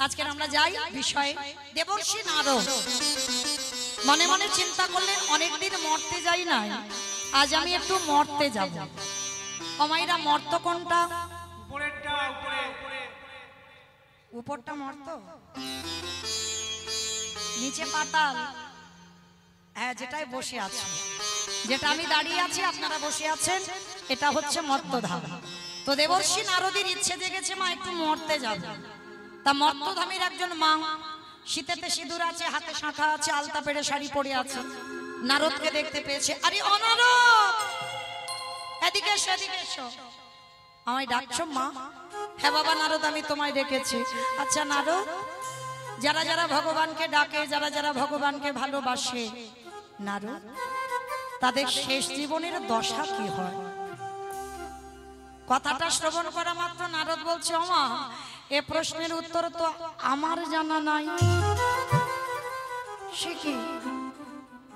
আজকে আমরা যাই বিষয়ে। দেবর্ষি নারদ মনে মনে চিন্তা করলেন অনেকদিন মরতে যাই নাই, আজ আমি একটু মরতে যাব। অমাইরা মর্ত কোনটা? উপরটা মর্ত, নিচে পাতাল। হ্যাঁ, যেটাই বসে আছে, যেটা আমি দাঁড়িয়ে আছি আপনারা বসে আছেন, এটা হচ্ছে মর্তধাম। তো দেবর্ষি নারদের ইচ্ছে জেগেছে মা একটু মরতে যাবে। তা মর্তধামের একজন মা, শীতেতে সিঁদুর আছে, হাতে শাঁখা আছে, আলতা পেড়ে শাড়ি পরে আছে। নারদকে দেখতে পেয়েছে। আরে অনারদ, এদিকে এসো, এদিকে এসো। আমায় ডাকছো মা? হ্যাঁ বাবা নারদ, আমি তোমায় ডেকেছি। আচ্ছা নারদ, যারা যারা ভগবানকে ডাকে, যারা যারা ভগবানকে ভালোবাসে নারদ, তাদের শেষ জীবনের দশা কি হয়? কথাটা শ্রবণ করা মাত্র নারদ বলছে, ওমা এ প্রশ্নের উত্তর তো আমার জানা নাই। সে কি,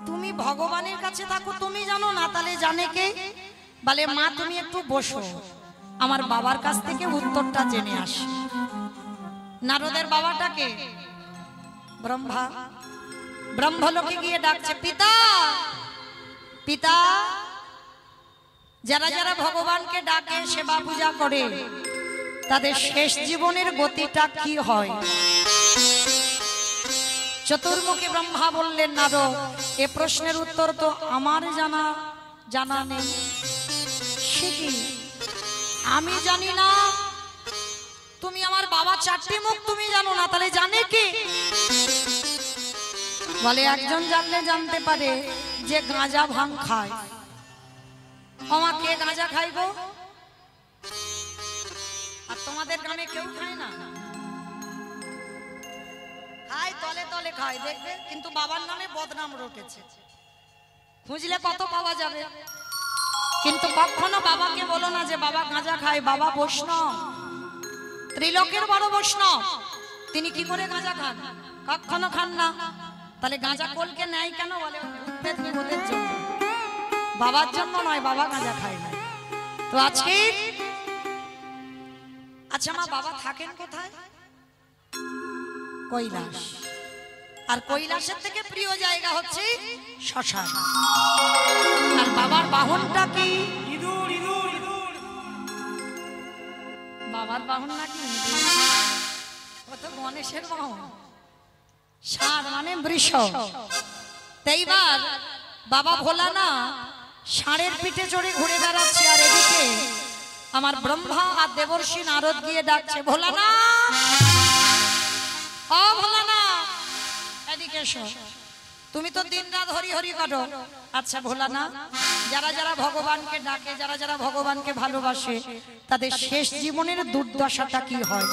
তুমি ভগবানের কাছে থাকো, তুমি জানো না, তাহলে জানে কে? বলে মা তুমি একটু বসো, আমার বাবার কাছ থেকে উত্তরটা জেনে আসি। নারদের বাবাটাকে ব্রহ্মা, ব্রহ্মলোকে গিয়ে ডাকছে, পিতা পিতা। যারা যারা ভগবানকে ডাকে, সেবা পূজা করে, তাদের শেষ জীবনের গতিটা কি হয়? চতুর্মুখী ব্রহ্মা বললেন, নারদ এ প্রশ্নের উত্তর তো আমার জানা নেই। সে কি, আমি জানি না? তুমি আমার বাবা চারটি মুখ তুমি জানো না, তাহলে জানে কি? বলে একজন জানলে জানতে পারে যে গাঁজা ভাং খায়। আমাকে গাঁজা খাই গো? আর তোমাদের গ্রামে কেউ খায় না? খায়, তলে তলে খায়, দেখবে, কিন্তু বাবার নামে বদনাম রটেছে। খুঁজলে কত পাওয়া যাবে, কিন্তু কখনো বাবাকে বলো না যে বাবা গাঁজা খায়। বাবা বৈষ্ণব, ত্রিলোকের বড় বৈষ্ণব, তিনি কি করে গাঁজা খান? কখনো খান না। তাহলে গাঁজা কোলকে নেয় কেন? বলে ওদের জন্য, বাবার জন্য নয়, বাবা গাঁজা খায় না। তো আজকে আচ্ছা মা, বাবা থাকেন কোথায়? কৈলাস। আর কৈলাসের থেকে প্রিয় জায়গা হচ্ছে শ্মশান। আর বাবার বাহনটা কি? ইঁদুর। বাবার বাহন নাকি ও তো গণেশের বাহন। ষাঁড় মানে বৃষ। এইবার বাবা ভোলানা ষাঁড়ের পিঠে চড়ে ঘুরে বেড়াচ্ছে, আর এদিকে আমার ব্রহ্মা আর দেবর্ষি নারদ গিয়ে ডাকছে, ভোলানা ও ভোলানা এদিকে এসো, তুমি তো দিন রাত হরি হরি করো। আচ্ছা ভোলানা, যারা যারা ভগবানকে ডাকে, যারা যারা ভগবানকে ভালোবাসে, তাদের শেষ জীবনের দুর্দশাটা কি হয়?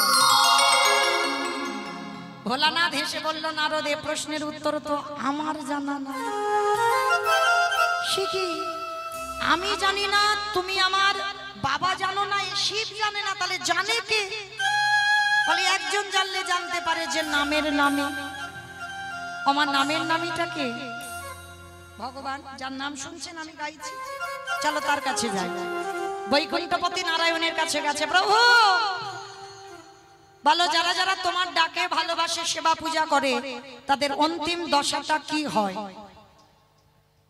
ভোলানাথ হেসে বলল, নারদ এ প্রশ্নের উত্তর তো আমার জানা না। সে কি, আমি জানি না, তুমি আমার বাবা জানো না, শিব জানে না, তাহলে জানে কে? বলে একজন জানলে জানতে পারে যে নামের নামে। আমার নামের নামীটা কে? ভগবান, যার নাম শুনছেন আমি গাইছি, চলো তার কাছে যাই। বৈকুণ্ঠপতি নারায়ণের কাছে গেছে, প্রভু বলো যারা যারা তোমার ডাকে ভালোবাসে, সেবা পূজা করে, তাদের অন্তিম দশাটা কি হয়?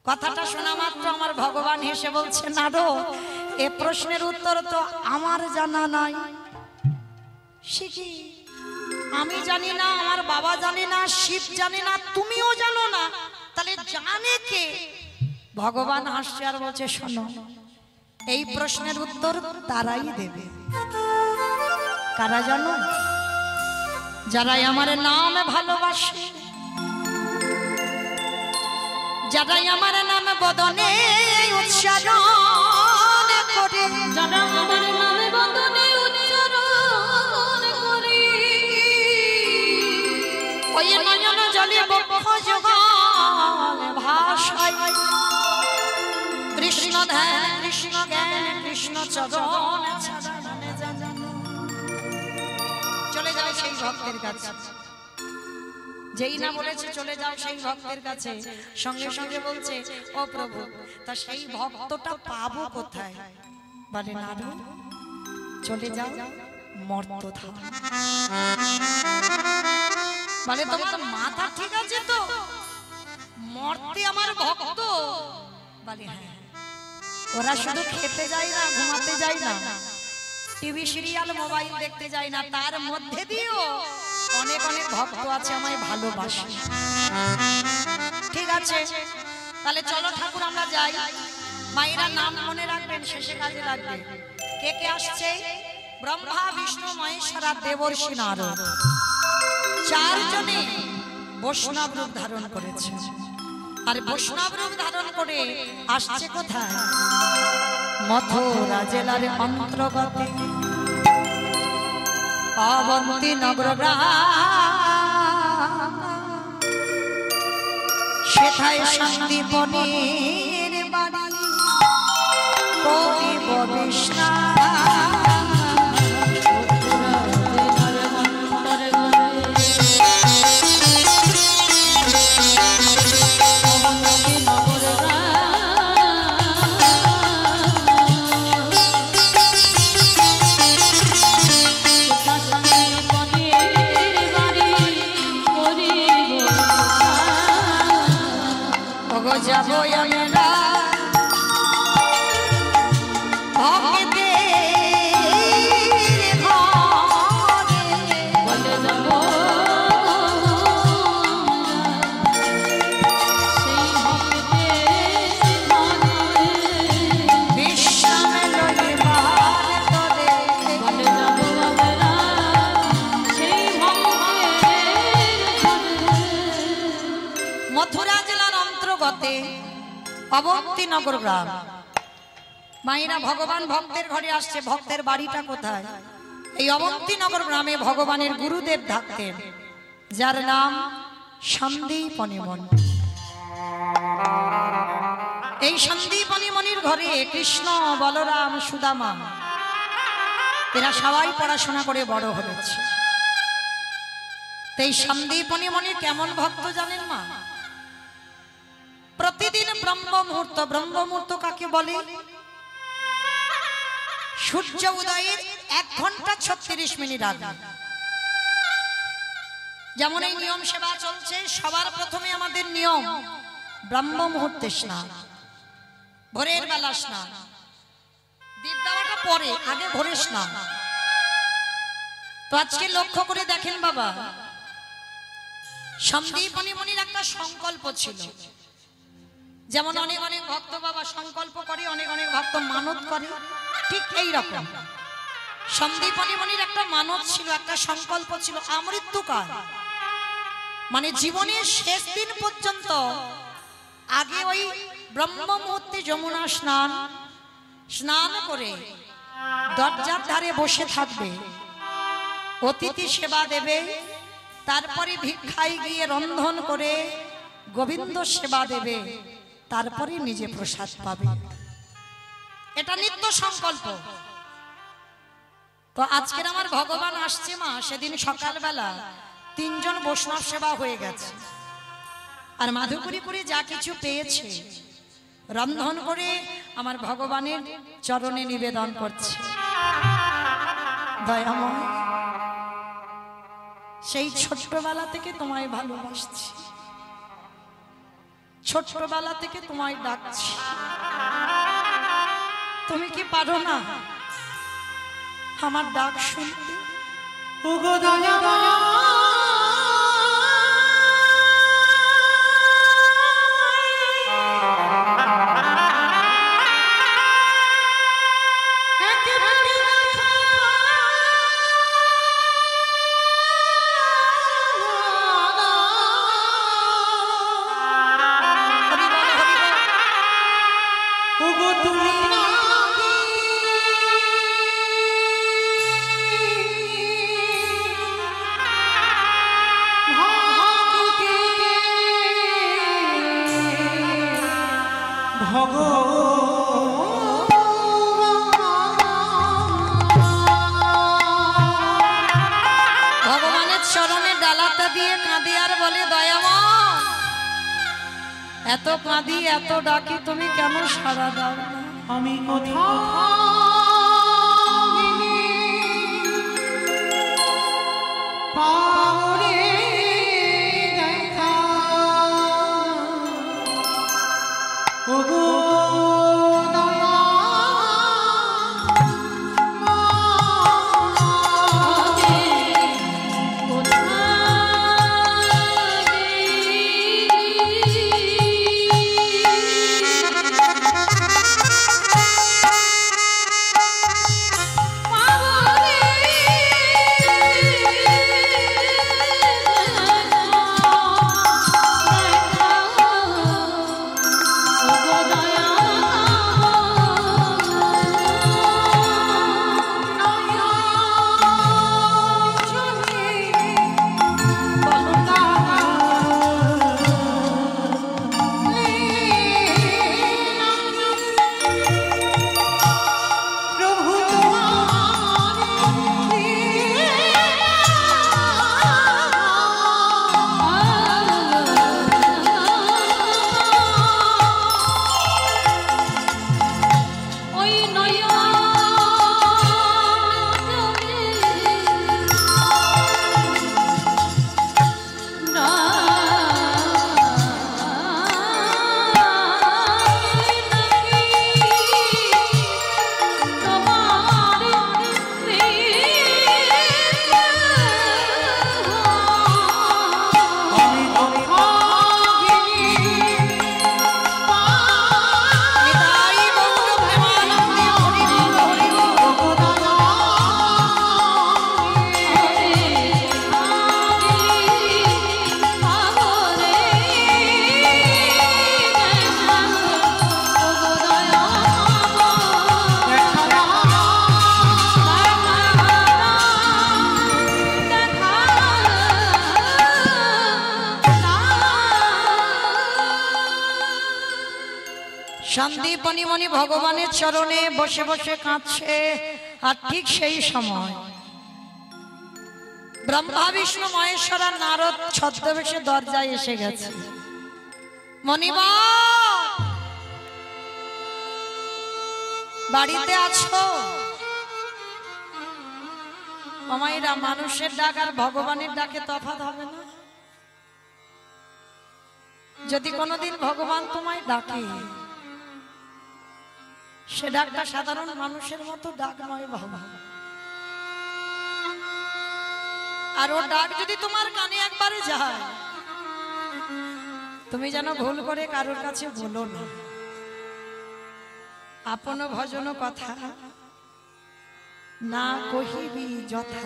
কথাটা শোনা মাত্র আমার ভগবান হেসে বলছে, নারদ এ প্রশ্নের উত্তর তো আমার জানা নাই। সে কি, আমি জানি না, আমার বাবা জানে না, শিব জানে না, তুমিও জানো না, তাহলে জানে কে? ভগবান হাসছে আর বলছে, শোনো, এই প্রশ্নের উত্তর তারাই দেবে। কারা জানো? যারাই আমার নাম ভালোবাসে, যারাই আমার নাম বদনে উচ্চারণ করে, যারা আমার নামে বদনে উচ্চারণ করে, ওই নয়ন জলে বক্ষ যুগল ভাষায় কৃষ্ণ ধ্যান, কৃষ্ণ জ্ঞান, কৃষ্ণ চরণ চলে যাও সেই ভক্তের কাছে। যেই না বলেছে চলে যাও সেই ভক্তের কাছে, সঙ্গে সঙ্গে বলছে, ও প্রভু তা সেই ভক্তটা পাবো কোথায়? বলে নারদ চলে যাও মর্তধাম। বলে তোমার মাথা ঠিক আছে তো? মরতে আমার ভক্ত। বলে হ্যাঁ। ওরা শুধু খেতে যায় না, ঘুমাতে যায় না, টিভি সিরিয়াল মোবাইল দেখতে যায় না, তার মধ্যে দিয়েও অনেক অনেক ভক্ত আছে আমায় ভালোবাসে। ঠিক আছে, তাহলে চলো ঠাকুর আমরা যাই। মায়েরা নাম মনে রাখবেন, শেষে কাজে লাগবে। কে কে আসছে? ব্রহ্মা, বিষ্ণু, মহেশ্বর আর দেবর্ষি নারদ, চারজনে বৈষ্ণব রূপ ধারণ করেছে। আর বৈষ্ণব রূপ ধারণ করে আসছে কোথায়? মথুরা জেলার অন্তর্গত অবন্তী নগর গ্রাম। সেথায় সন্দীপনের বাড়ি কবি ববিষ্ণা। যাবো আমরা অবন্তী নগর গ্রাম। মায়েরা ভগবান ভক্তের ঘরে আসছে। ভক্তের বাড়িটা কোথায়? এই অবন্তী নগর গ্রামে ভগবানের গুরুদেব থাকতেন, যার নাম সন্দীপনী মুনি। এই সন্দীপনী মুনির ঘরে কৃষ্ণ, বলরাম, সুদামা এরা সবাই পড়াশোনা করে বড় হয়েছে। এই সন্দীপনী মুনি কেমন ভক্ত জানেন মা? প্রতিদিন ব্রহ্ম মুহূর্ত, ব্রহ্ম মুহূর্ত কাকে বলে? সূর্য উদয়ের 1 ঘন্টা 36 মিনিট আগে। যেমন এই নিয়ম সেবা চলছে, সবার প্রথমে আমাদের নিয়ম ব্রহ্ম মুহূর্তে স্নান, ভোরের বেলা স্নান। দীপ দেওয়াটা পরে, আগে ভোরে স্নান। তো আজকে লক্ষ্য করে দেখেন বাবা, সন্দীপনী মুনির একটা সংকল্প ছিল। যেমন অনেক অনেক ভক্ত বাবা সংকল্প করে, অনেক অনেক ভক্ত মানত করে, ঠিক এই রকম সন্দীপনী মুনির একটা মানত ছিল, একটা সংকল্প ছিল। আমৃত্যুকাল মানে জীবনের শেষ দিন পর্যন্ত আগে ওই ব্রহ্ম মুহূর্তে যমুনা স্নান করে দরজার ধারে বসে থাকবে, অতিথি সেবা দেবে, তারপরে ভিক্ষায় গিয়ে রন্ধন করে গোবিন্দ সেবা দেবে, তারপরে নিজে প্রসাদ পাবে। এটা নিত্য সংকল্প। তো আজকের আমার ভগবান আসছে মা, সেদিন সকালবেলা 3 জন বৈষ্ণব সেবা হয়ে গেছে। আর মাধুকরী করে যা কিছু পেয়েছে রন্ধন করে আমার ভগবানের চরণে নিবেদন করছে। দয়াময়, সেই ছোট্টবেলা থেকে তোমায় ভালোবাসছি, ছোট্টবেলা থেকে তোমায় ডাকছি, তুমি কি পারো না আমার ডাক শুনতে? ওগো দয়াময়, ভগবানের চরণে ডালাটা দিয়ে কাঁদে আর বলে, দয়াময় এত কাঁদি এত ডাকি, তুমি কেন সাড়া দাও না? আমি কোথায় সন্দীপনী মণি ভগবানের চরণে বসে বসে কাঁদছে। আর ঠিক সেই সময় ব্রহ্মা বিষ্ণু মহেশ্বর আর নারদ ছদ্মবেশে দরজায় এসে গেছে। মণিবর বাড়িতে আছো? মামাইরা, মানুষের ডাক আর ভগবানের ডাকে তফাৎ হবে না? যদি কোনোদিন ভগবান তোমায় ডাকে, সে ডাকটা সাধারণ মানুষের মতো ডাক নয় বাবা। আর ও ডাক যদি তোমার কানে একবারে যায়, তুমি যেন ভুল করে কারোর কাছে বলো না। আপন ভজন কথা না কহিবি যথা।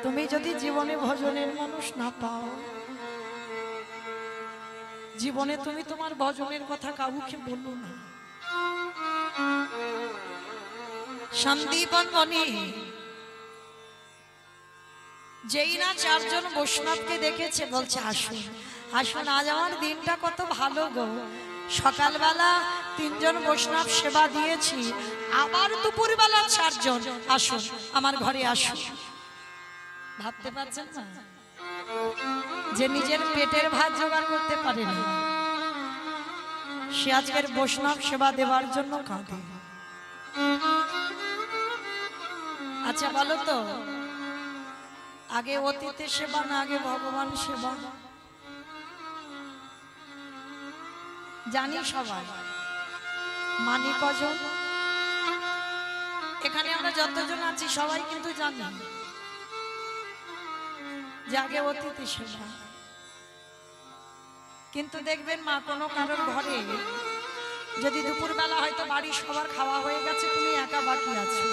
তুমি যদি জীবনে ভজনের মানুষ না পাও, জীবনে তুমি তোমার ভজনের কথা কাউকে বলো না। সন্দীপন মণি যেই না চারজন বৈষ্ণবকে দেখেছে, বলছে আসুন আসুন, আজ আমার দিনটা কত ভালো গো। সকালবেলা 3 জন বৈষ্ণব সেবা দিয়েছি, আবার দুপুরবেলা 4 জন। আসুন আমার ঘরে আসুন। ভাবতে পারছেন না যে নিজের পেটের ভাত জোগাড় করতে পারে না, সে আজকের বৈষ্ণব সেবা দেওয়ার জন্য কাঁদে। আচ্ছা বলো তো, আগে অতীতের সেবা না আগে ভগবান সেবা? জানি সবাই, মানি কজন? এখানে আমরা যতজন আছি সবাই কিন্তু জানি যে আগে অতিথি সেবা। কিন্তু দেখবেন মা, কোনো কারোর ঘরে যদি দুপুরবেলা হয়তো বাড়ির সবার খাওয়া হয়ে গেছে, তুমি একা বাকি আছো,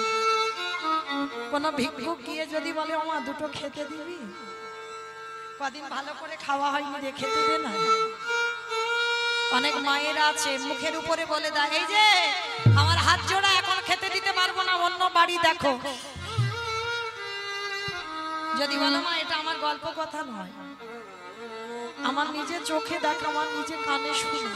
কোনো ভিক্ষুক গিয়ে যদি বলে ও মা 2টো খেতে দিবি, কদিন ভালো করে খাওয়া হয়নি রে, খেতে দে না। অনেক মায়েরা আছে মুখের উপরে বলে দেয়, এই যে আমার হাত জোড়া, এখন খেতে দিতে পারবো না, অন্য বাড়ি দেখো। যদি বলো মা, এটা আমার গল্প কথা নয়, আমার নিজের চোখে দেখা, আমার নিজের কানে শুনে।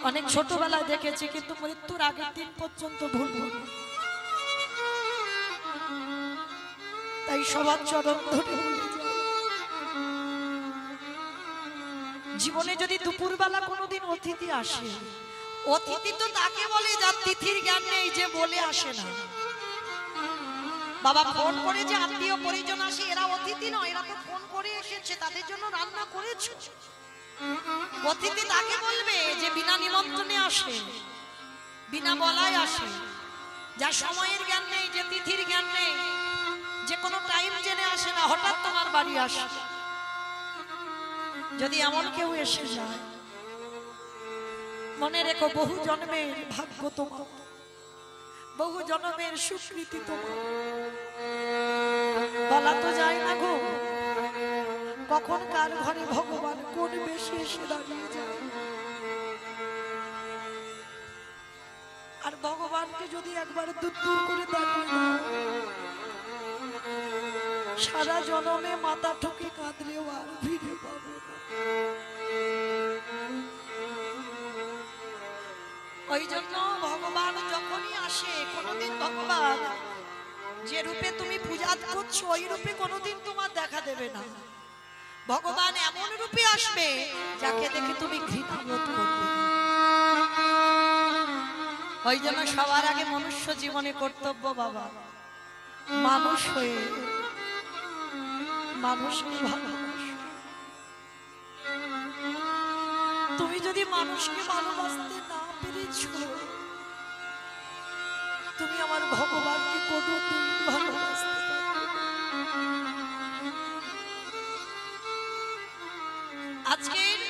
অনেক ছোটবেলায় দেখেছি, কিন্তু মৃত্যুর আগের দিন পর্যন্ত ভুলবো না। তাই সবার চরণ ধরে বলে যায়, জীবনে যদি দুপুরবেলা কোনোদিন অতিথি আসে, অতিথি তো তাকে বলে যার তিথির জ্ঞান নেই, যে বলে আসে না। বাবা ফোন করে যে আত্মীয় পরিজন আসে, এরা অতিথি নয়, এরা তো ফোন করে এসেছে, তাদের জন্য রান্না করেছো। অতিথি তাকে বলবে যে বিনা নিমন্ত্রণে আসে, বিনা বলায় আসে, যার সময়ের জ্ঞান নেই, যে তিথির জ্ঞান নেই, যে কোনো টাইম জেনে আসে না, হঠাৎ তোমার বাড়ি আসে। যদি এমন কেউ এসে যায়, মনে রেখো বহু জন্মের ভাগ্য তোমার, বহু জন্মের স্বীকৃতি তোমার। বলা তো যায় না গো, কখন কার ঘরে ভগবান কোন বেশে এসে দাঁড়িয়ে যায়। আর ভগবানকে যদি একবার দূর দূর করে দাঁড়িয়ে দাও, সারা জন্মে মাথা ঠুকে কাঁদলেও আর ফিরে পাবো না। ওই জন্য ভগবান যখনই আসে, কোনোদিন ভগবান যে রূপে তুমি পূজা করছো ওই রূপে কোনোদিন তোমার দেখা দেবে না। ভগবান এমন রূপে আসবে যাকে দেখে তুমি ঘৃণা বোধ করবে। ওই জন্য সবার আগে মনুষ্য জীবনে কর্তব্য বাবা, মানুষ হয়ে মানুষকে ভালোবাসো। তুমি যদি মানুষকে ভালোবাসতে না পেরেছো, তুমি আমার ভগবানকে কোনোদিন ভালোবাসতে পারবে না। আজকের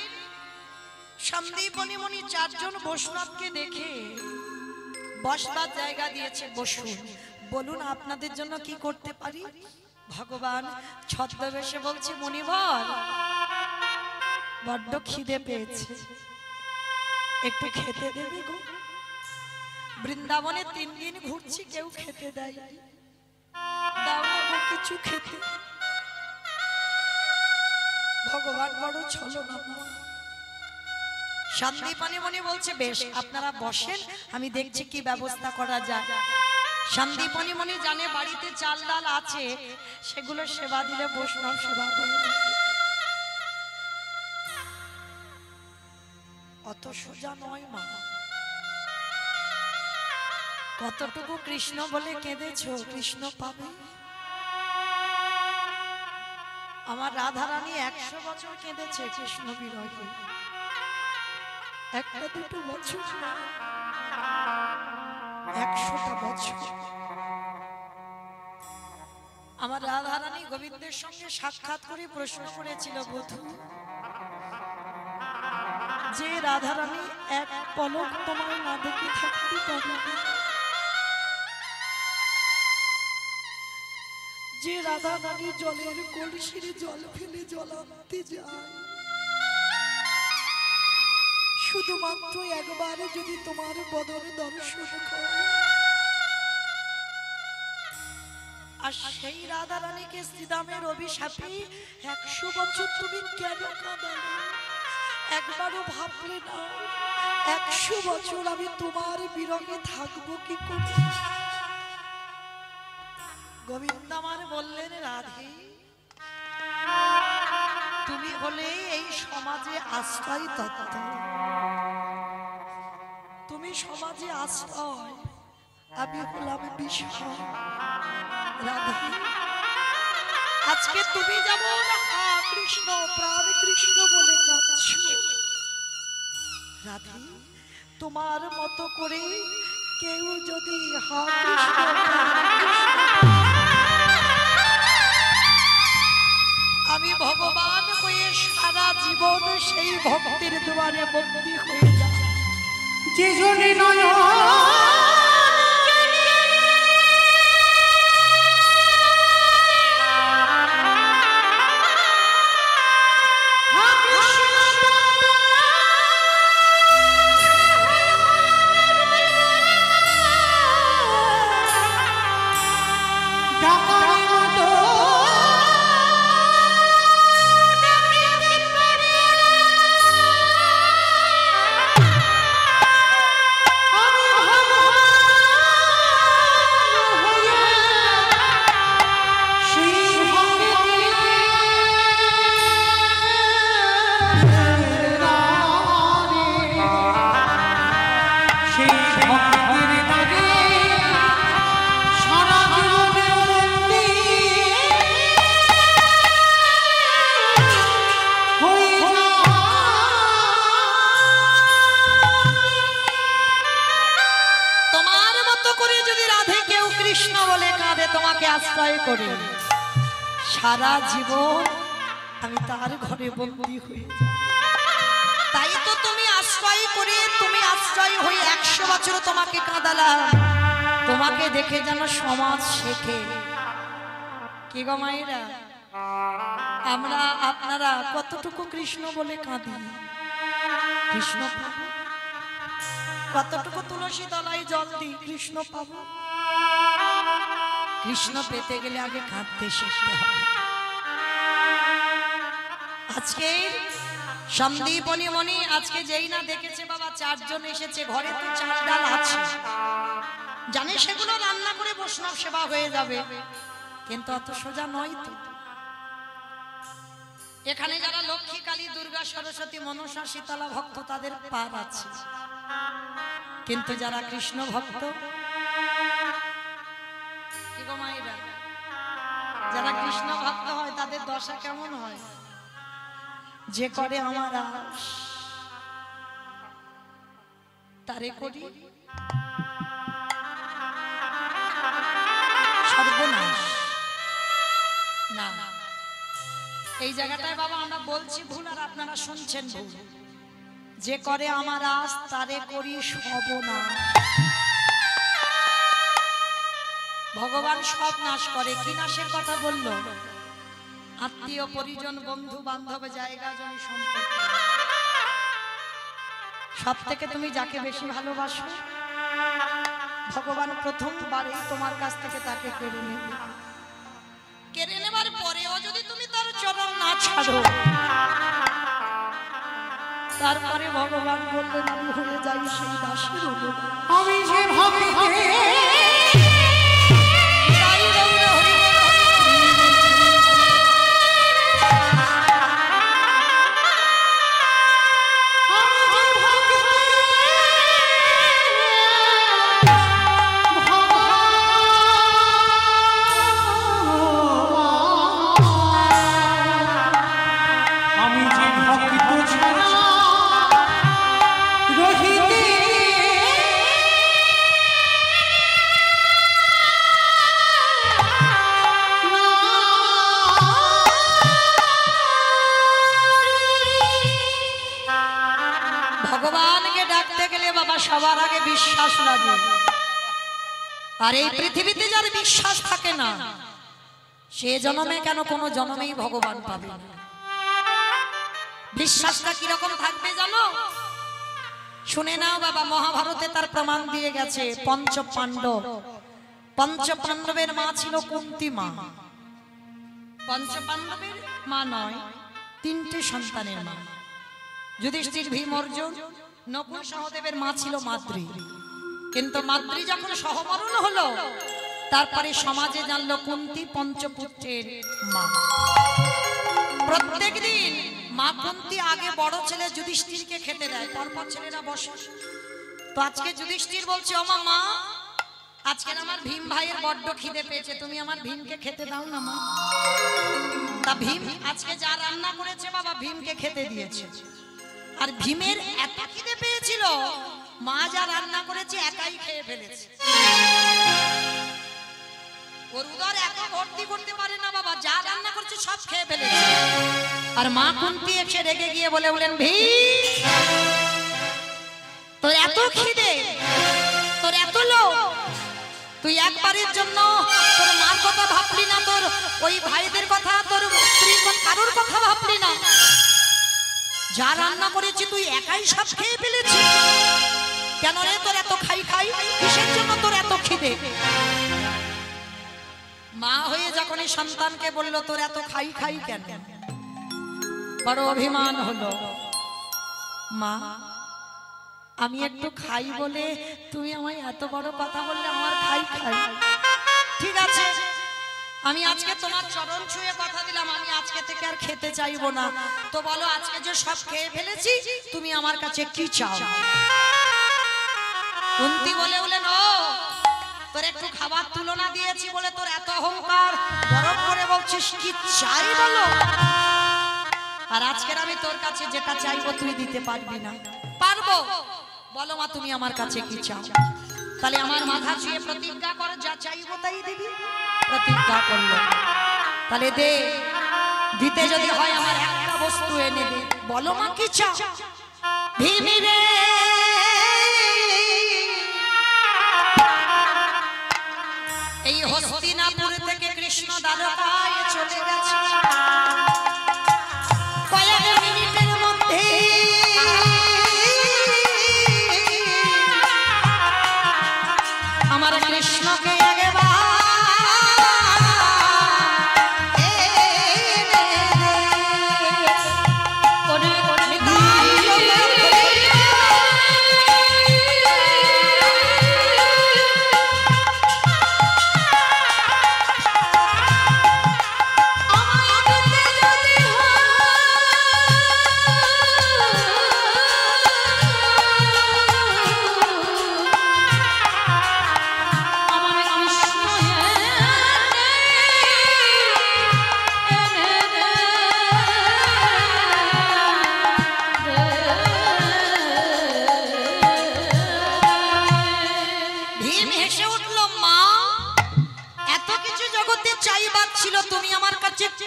সন্দীপনী মণি 4 জন বৈষ্ণবকে দেখে বসবার জায়গা দিয়েছে, বসুন, বলুন আপনাদের জন্য কি করতে পারি। ভগবান ছদ্মবেশে বলছে, মুনিবর বড্ড খিদে পেয়েছে, একটু খেতে দেবে গো। বৃন্দাবনে 3 দিন ঘুরছি, কেউ খেতে দেয়, দাও না কিছু খেতে। ভগবান বড় ছলনা। শান্তিপানি মনি বলছে বেশ আপনারা বসেন, আমি দেখছি কি ব্যবস্থা করা যায়। শান্তিপানি মনি জানে বাড়িতে চাল ডাল আছে, সেগুলো সেবা দিলে বৈষ্ণব সেবা হয়ে যাবে। অত সোজা নয় মা। কতটুকু কৃষ্ণ বলে কেঁদেছো, কৃষ্ণ পাবে। আমার রাধারানী 100 বছর কেঁদেছে কৃষ্ণ বিরহে, একটা দুটো বছর, 100টা বছর। আমার রাধারানী গোবিন্দের সঙ্গে সাক্ষাৎ করে প্রশ্ন করেছিল, বধূ যে রাধারানী এক পলক তোমায় না দেখে থাকতে পারে, যে রাধারানী জলের কলসির জল ফেলে জল আনতে যায়, শুধুমাত্র একবার যদি তোমার বদন দর্শন করে, আর সেই রাধারানীকে শ্রীদামের অভিশাপে 100 বছর তুমি কেন কাঁদালে? একবারও ভাবলে না 100 বছর আমি তোমার বিরহে থাকবো কি করে? গোবিন্দ আমার বললেন, রাধে তুমি হলে এই সমাজে আশ্রয় তত্ত্ব, তুমি সমাজে আশ্রয়, আমি হলাম বিষয়। রাধে আজকে তুমি যেমন হা কৃষ্ণ প্রাণ কৃষ্ণ বলে কাঁদছো, রাধে তোমার মতো করে কেউ যদি হা কৃষ্ণ আমি ভগবান হয়ে সারা জীবন সেই ভক্তের দুয়ারে বন্দী হয়ে যায়। যে জনে নয় আশ্রয় করে সারা জীবন আমি তার ঘরে বন্দী হয়ে যাব। তাই তো তুমি আশ্রয় করে, তুমি আশ্রয় হয়ে 100 বছর তোমাকে কাঁদালা, তোমাকে দেখে যেন সমাজ শেখে। কি গো মায়েরা, আমরা আপনারা কতটুকু কৃষ্ণ বলে কাঁদি? কৃষ্ণ পাবো? কতটুকু তুলসী তলায় জল দিই, কৃষ্ণ পাবো? কৃষ্ণ পেতে গেলে আগে কাঁদতে শিখতে হবে। আজকে সন্দীপনী মণি আজকে যেই না দেখেছে বাবা 4 জন এসেছে, ঘরে তো চাল ডাল আছে, জানে সেগুলো রান্না করে বৈষ্ণব সেবা হয়ে যাবে, কিন্তু অত সোজা নয় তো। এখানে যারা লক্ষ্মী কালী দুর্গা সরস্বতী মনসা শীতলা ভক্ত তাদের পার আছে, কিন্তু যারা কৃষ্ণ ভক্ত, যারা কৃষ্ণ ভক্ত হয় তাদের দশা কেমন হয়? যে করে আমার আশ তারে করি সর্বনাশ। না, এই জায়গাটায় বাবা আমরা বলছি ভুল আর আপনারা শুনছেন ভুল। যে করে আমার আশ তারে করি সর্বনাশ। ভগবান সব নাশ করে। কি নাশের কথা বললো? আত্মীয় পরিজন বন্ধু বান্ধব জায়গা জমি সম্পত্তি, সব থেকে তুমি যাকে বেশি ভালোবাসো ভগবান প্রথমবারেই তোমার কাছ থেকে তাকে কেড়ে নেবে। কেড়ে নেবার পরেও যদি তুমি তার চরণ না ছাড়ো। তারপরে ভগবান বললেন আমি হয়ে যাই সেই দাসের অনুরাগ। আমি যে ভক্তি ভগবানকে ডাকতে গেলে বাবা সবার আগে বিশ্বাস লাগে। আর এই পৃথিবীতে যার বিশ্বাস থাকে না সে জন্মে কেন কোনো জন্মেই ভগবান পাবে না। বিশ্বাসটা কিরকম থাকবে জানো? শুনে নাও বাবা, মহাভারতে তার প্রমাণ দিয়ে গেছে। পঞ্চ পাণ্ডবের মা ছিল কুন্তী মা। পঞ্চ পাণ্ডবের মা নয়, তিনটে সন্তানের মা। যুধিষ্ঠির, ভীম, অর্জুন, নকুল সহদেবের মা ছিল মাদ্রী। কিন্তু মাদ্রী যখন সহমরণ হলো তারপরে সমাজে জানলো কুন্তী পঞ্চপুত্রের মা। প্রত্যেক দিন মা কুন্তী আগে বড় ছেলে যুধিষ্ঠিরকে খেতে দেয়, পরপর ছেলেরা বসে। তো আজকে যুধিষ্ঠির বলছে ও মা, আজকে আমার ভীম ভাইয়ের বড্ড খিদে পেয়েছে, তুমি আমার ভীমকে খেতে দাও না মা। তা ভীম আজকে যা রান্না করেছে বাবা ভীমকে খেতে দিয়েছে। আর ভীমের এত খিদে পেয়েছিল মা যা রান্না করেছে একাই খেয়ে ফেলেছে। ওর উদর এত ভর্তি করতে পারে না বাবা, যা রান্না করছে সব খেয়ে ফেলেছে। আর মা কুন্তী এসে রেগে গিয়ে বলে বলেন ভীম, তোর এত খিদে, তোর এত লোভ, তুই একবারের জন্য তোর মার কথা ভাবলি না, তোর ওই ভাইদের কথা, তোর স্ত্রীর কথা, কারোর কথা ভাবলি না। যা রান্না করেছি তুই একাই সব খেয়ে ফেলেছিস। কেন রে তোর এত খাই কিসের জন্য তোর এত খিদে? মা হয়ে যখন এই সন্তানকে বললো তোর এত খাই কেন, বড় অভিমান হলো। মা, আমি একটু খাই বলে তুমি আমায় এত বড় কথা বললে, আমার খাই ঠিক আছে, আমি আজকে তোমার চরণ ছুঁয়ে কথা দিলাম, আমি আজকে থেকে আর খেতে চাইবো না। তো বলো আজকে যে সব খেয়ে ফেলেছি তুমি আমার কাছে কি চাও? কুন্তী বলে বলেন ও, তোর একটু খাবার তুলনা দিয়েছি বলে তোর এত অহংকার, গরম করে বলছিস কি চাই বলো? আর আজকের আমি তোর কাছে যেটা চাইবো তুই দিতে পারবি না। পারবো, বলো মা তুমি আমার কাছে কি চাও? তাহলে আমার মাথা ছুঁয়ে প্রতিজ্ঞা কর, যা চাইবো তাই দিবি। প্রতিজ্ঞা করলো, তাহলে দে, দিতে যদি হয় আমার একটা বস্তু এনে দে। বলো মা কি চাও? ভীম রে, এই হস্তিনাপুর থেকে কৃষ্ণ দ্বারকায় চলে গেছে, কয়েক মিনিটের মধ্যে আমার কৃষ্ণকে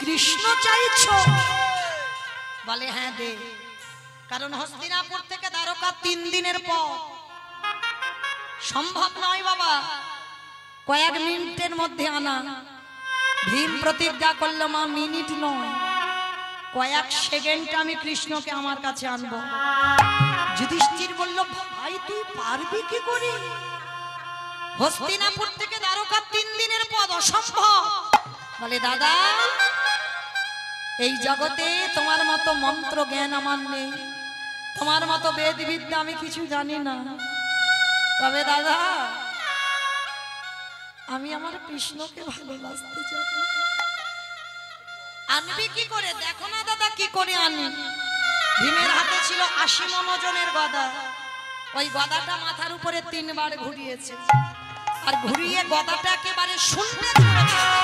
কৃষ্ণ চাইছো? বলে হ্যাঁ দে। কারণ হস্তিনাপুর থেকে দ্বারকা 3 দিনের পথ, সম্ভব নয় বাবা কয়েক মিনিটের মধ্যে আনা। ভীম প্রতিজ্ঞা করলো মা মিনিট নয়, কয়েক সেকেন্ড আমি কৃষ্ণকে আমার কাছে আনবো। যুধিষ্ঠির বলল ভাই তুই পারবি কি করে? হস্তিনাপুর থেকে দ্বারকা 3 দিনের পথ, অসম্ভব। বলে দাদা এই জগতে তোমার মতো মন্ত্র জ্ঞান আমার নেই, তোমার মতো বেদ বিদ্যা আমি কিছু জানি না। তবে দাদা, আমি আমার কৃষ্ণকে ভালোবাসতে জানি। আনবি কি করে? দেখো না দাদা কি করে আনি। ভীমের হাতে ছিল 80 মণ ওজনের গদা। ওই গদাটা মাথার উপরে 3 বার ঘুরিয়েছে, আর ঘুরিয়ে গদাটা একেবারে শূন্যে ছুঁড়ে দিয়েছে।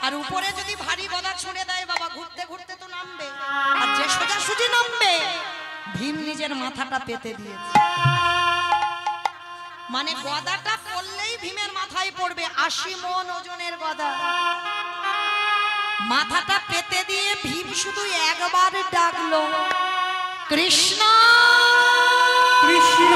আর উপরে যদি ভারী গদা ছুঁড়ে দেয় বাবা, ঘুরতে ঘুরতে তো নামবে, আর যে সোজাসুজি নামবে ভীম নিজের মাথাটা পেতে দিয়েছে। মানে গদাটা পড়লেই ভীমের মাথায় পড়বে। 80 মণ ওজনের গদা, মাথাটা পেতে দিয়ে ভীম শুধু একবার ডাকলো, কৃষ্ণ কৃষ্ণ।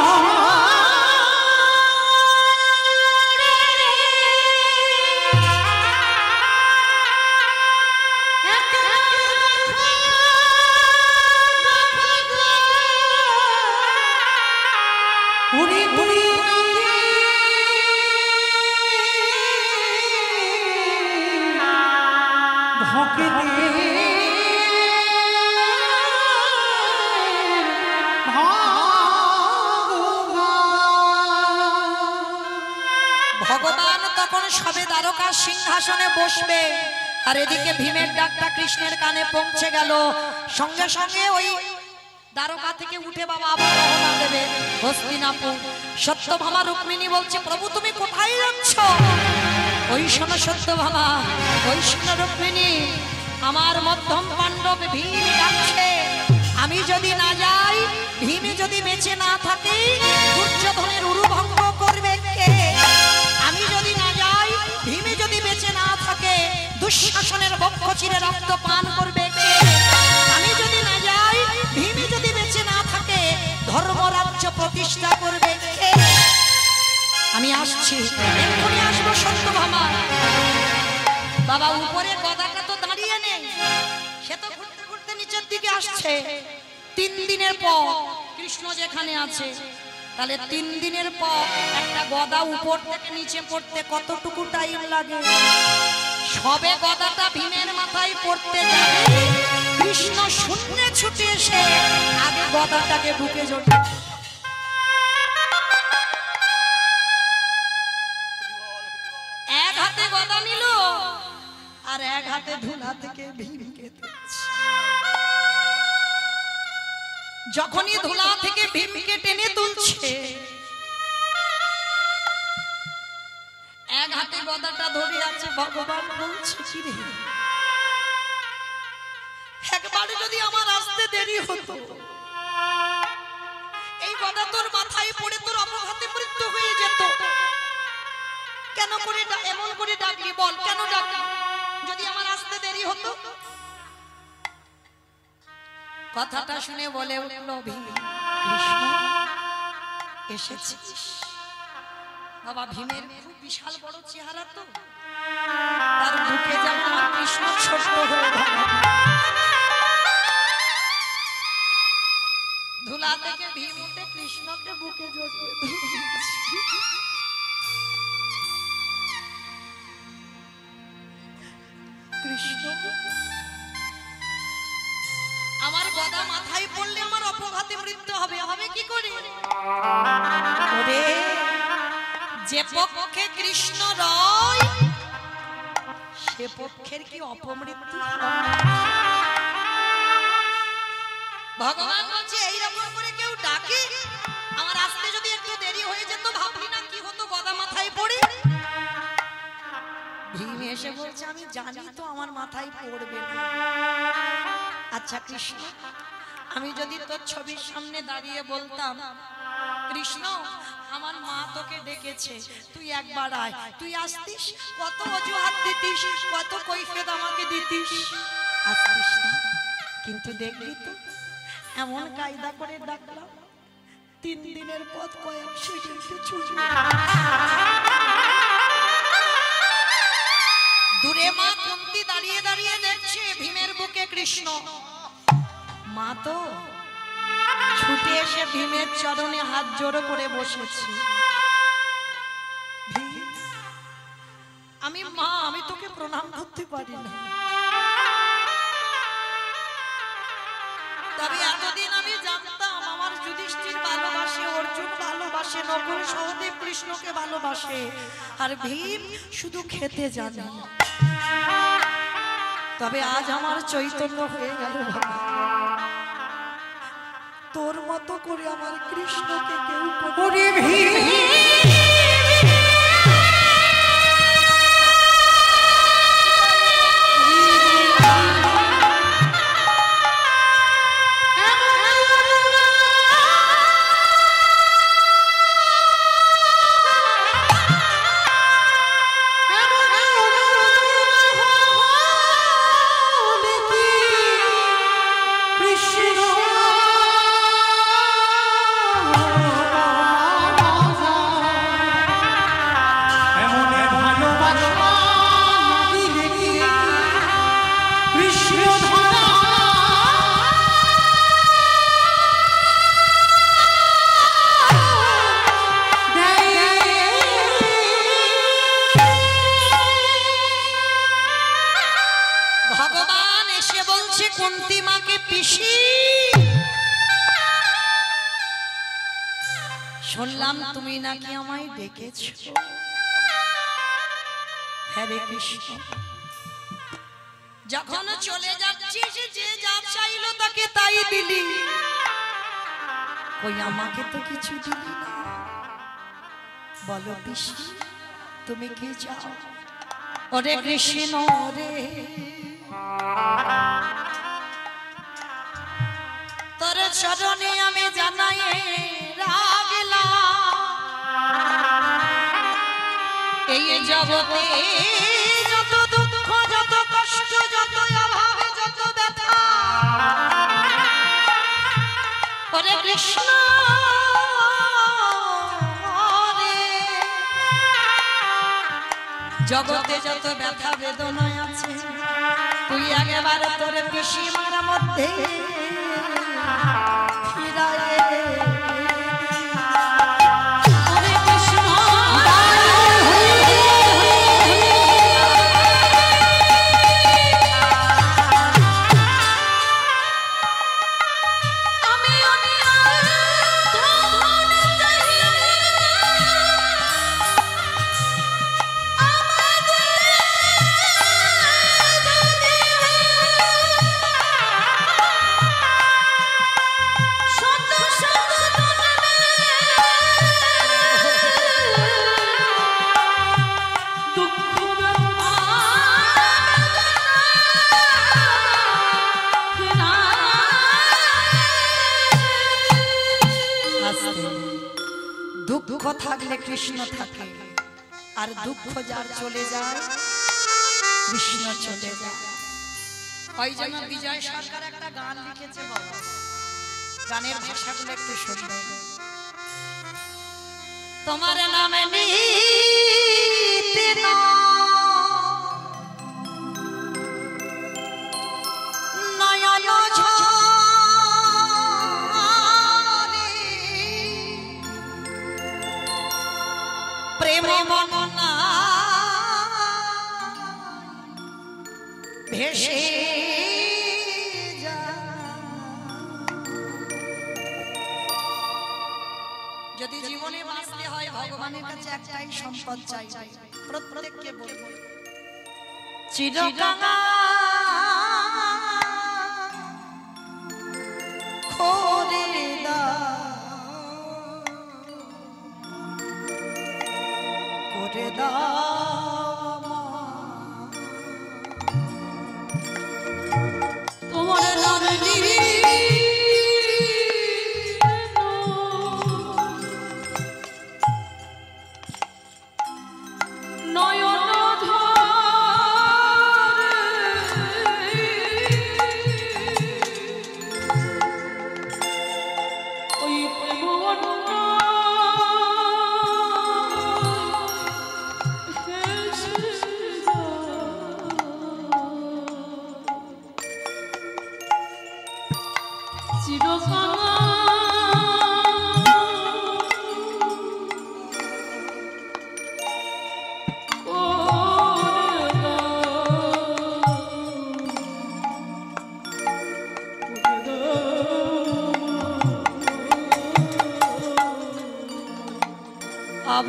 ভগবান তখন সবে দ্বারকা সিংহাসনে বসবে, আর এদিকে ভীমের ডাকটা কৃষ্ণের কানে পৌঁছে গেল। সঙ্গে সঙ্গে ওই দ্বারকা থেকে উঠে বাবা আবার রওনা দেবে হস্তিনাপুর। সত্যভামা রুক্মিণী বলছে, প্রভু তুমি কোথায় যাচ্ছ? ওই শোনো সত্যভামা, ওই শোনো রুক্মিণী, আমার মধ্যম পাণ্ডব ভীম ডাকছে। আমি যদি না যাই, ভীমে যদি বেঁচে না থাকে, দুর্যোধনের উরুভঙ্গ করবে কে? আমি যদি না যাই, ভীমে যদি বেঁচে না থাকে, দুঃশাসনের বক্ষ চিরে রক্ত পান করবে কে? আমি যদি না যাই, ভীমে যদি বেঁচে না থাকে, ধর্মরাজ্য প্রতিষ্ঠা করবে কে? আমি আসছি, এক্ষুনি আসবো সত্যভামা। বাবা উপরে গদাটা তো দাঁড়িয়ে নেই, সে তো ঘুরতে ঘুরতে নিচের দিকে আসছে। 3 দিনের পর কৃষ্ণ যেখানে আছে, তাহলে 3 দিনের পর একটা গদা উপর থেকে নিচে পড়তে কতটুকু টাইম লাগে? সবে গদাটা ভীমের মাথায় পড়তে যাবে, কৃষ্ণ শূন্যে ছুটে এসে আগে গদাটাকে বুকে জড়িয়ে, এক হাতে গদা নিল আর এক হাতে ধুলা থেকে ভীমকে দিচ্ছে। যখনই ধুলা থেকে ভীমকে টেনে তুলছে, এক হাতে গদাটা ধরে আছে। ভগবান বলছে, কি রে, একবারে যদি আমার আসতে দেরি হতো, এই গদা তোর মাথায় পড়ে তোর অপঘাতে মৃত্যু হয়ে যেত। কেন করে এমন করে ডাকলি? বল কেন ডাকলি যদি আমার আসতে দেরি হতো? কথাটা শুনে বলে উঠল ভীম, কৃষ্ণ এসেছিস? বাবা ভীমের খুব বিশাল বড় চেহারা, তো তার বুকে যেমন কৃষ্ণ ছোট্ট হয়ে গেল। ধুলা থেকে ভীম উঠে কৃষ্ণকে বুকে জড়িয়ে ধরেছে। কৃষ্ণ, আমার গদা মাথায় পড়লে আমার অপঘাতে মৃত্যু হবে, হবে কি করে? ওরে, যে পক্ষে কৃষ্ণ রয়, সে পক্ষের কি অপমৃত্যু? ভগবান বলছে, এইরকম করে কেউ ডাকে, আমার আসতে যদি একটু দেরি হয়ে যেত, ভাবলি না কি হতো গদা মাথায় পড়ে? ভীম এসে বলছে, আমি জানি তো আমার মাথায় পড়বে না। আচ্ছা কৃষ্ণ, আমি যদি তোর ছবির সামনে দাঁড়িয়ে বলতাম, কৃষ্ণ আমার মা তোকে ডেকেছে, তুই একবার আয়, তুই আসতিস? কত অজুহাত দিতিস, কত কৈফিয়ত আমাকে দিতিস, আসতিস না। কিন্তু দেখলি তো, এমন কায়দা করে ডাকলাম, 3 দিনের পথ কয়েক সেকেন্ডে ছুটে। দূরে মা কুন্তি দাঁড়িয়ে দাঁড়িয়ে দেখছে ভীমের বুকে কৃষ্ণ। মা তো ছুটে এসে ভীমের চরণে হাত জোড়ো করে বসেছে। আমি মা, আমি তোকে প্রণাম করতে পারি না। ভালোবাসে, নকুল সহদেব কৃষ্ণকে ভালোবাসে, আর ভীম শুধু খেতে জানে। তবে আজ আমার চৈতন্য হয়ে গেল বাবা, তোর মতো করে আমার কৃষ্ণকে কেউ করে ভীম শুনলাম তুমি নাকি আমায় ডেকেছো। হরে কৃষ্ণ, যখন চলে যাচ্ছিস যে যা চাইলো তাকে তাই দিলি, কই আমাকে তো কিছু দিলি না। বলো পিসি তুমি কি চাও? ওরে কৃষ্ণ রে, তোর চরণে আমি জানাই রাগলাম, এই জগতে যত দুঃখ, যত কষ্ট, যত অভাব, যত ব্যথা, ওরে কৃষ্ণ রে, জগতে যত ব্যথা বেদনা আছে, তুই আগেবার তোর পিসিমার মধ্যে দুঃখ থাকলে কৃষ্ণ থাকে, আর দুঃখ যার চলে যায় কৃষ্ণ চলে যায়। ওই জন্য বিজয় সরকার একটা গান লিখেছে বাবা, গানের ভাষাগুলো একটু শুনবে। তোমার নামে নিতে নয়ন প্রেম মননা ভেসে যদি জীবনে বাঁচতে হয় ভগবানের কাছে একটাই সম্পদ চাই, প্রত্যেককে বলব চিরকাল করে দাও, করে দাও তোমার নামে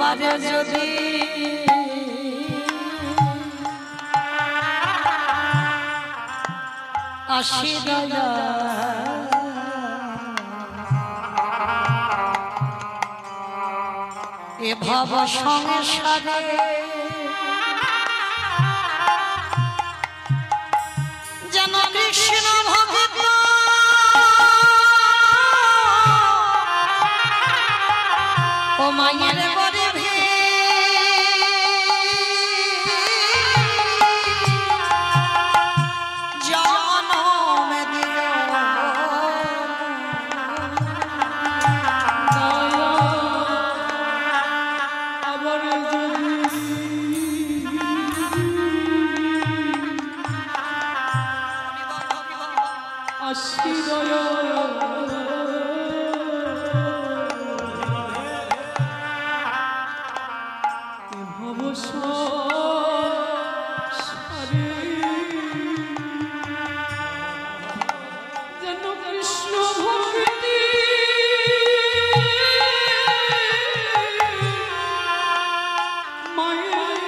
আবার যদি আসি দয়া এ ভব সংসারে যেন কৃষ্ণ ভক্ত ও মায়ের গর্ভে জন্ম দিল আবার যদি আসি দয়া যেন কৃষ্ণ ভক্তি মায়ের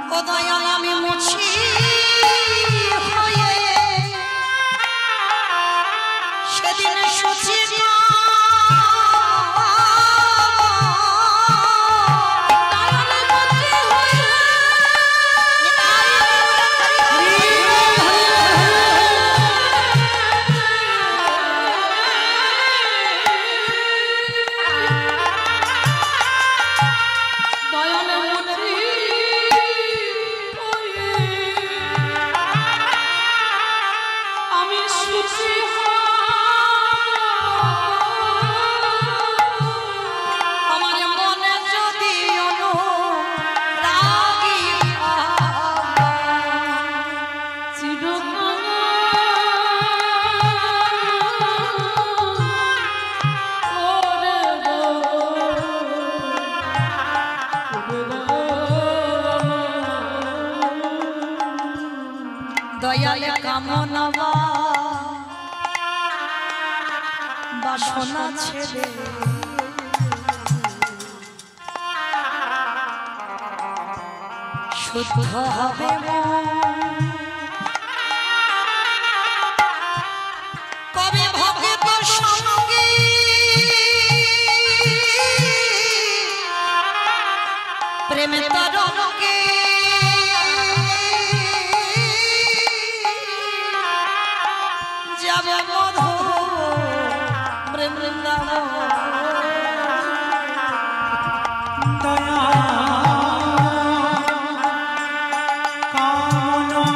ও দয়াল আমি মুছি হয়ে সেদিন সুচি দয়ালে কামনা বাসনা ছেড়ে শুদ্ধ হবে কবে ভক্ত সঙ্গে প্রেমে তরঙ্গে যাব মধু বৃন্দাবন দয়া কামনা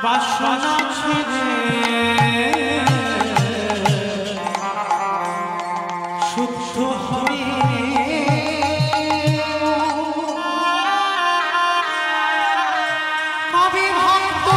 বাসনা ছেড়ে শুদ্ধ হবে কবি ভক্ত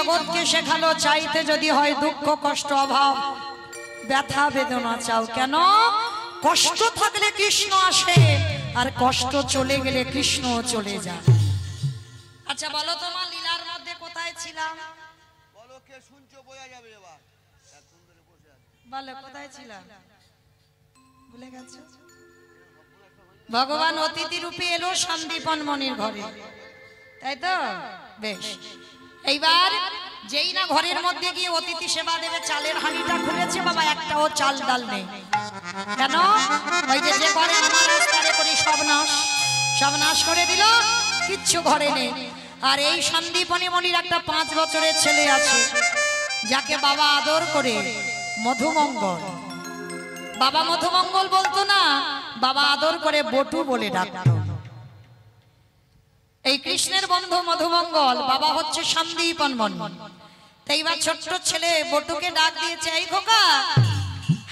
জগৎকে শেখালো চাইতে যদি হয় দুঃখ কষ্ট অভাব ব্যথা বেদনা চাও কেন কষ্ট থাকলে কৃষ্ণ আসে আর কষ্ট চলে গেলে কৃষ্ণ চলে যায়। আচ্ছা বলো তোমার লীলার মধ্যে কোথায় ছিলাম? বলো কে শুনছো বোঝা যাবে এবার। বলো কোথায় ছিলাম? ভুলে গেছো? ভগবান অতিথি রূপে এলো সন্দীপন মনির ঘরে, তাই তো? বেশ, এইবার যেই না ঘরের মধ্যে গিয়ে অতিথি সেবা দেবে চালের হাঁড়িটা খুলেছে, বাবা একটাও চাল ডাল নেই। কেন? ওই যে যে ঘরে আমার আস্তারে করি সব নাশ করে দিল, কিচ্ছু ঘরে নেই। আর এই সন্দীপনী মনির একটা 5 বছরের ছেলে আছে যাকে বাবা আদর করে মধুমঙ্গল, বাবা মধুমঙ্গল বলতো না, বাবা আদর করে বটু বলে ডাকতো। এই কৃষ্ণের বন্ধু মধুমঙ্গল, বাবা হচ্ছে সন্দীপন মনি। তাই এবার ছোট্ট ছেলে বটুকে ডাক দিয়েছে, এই খোকা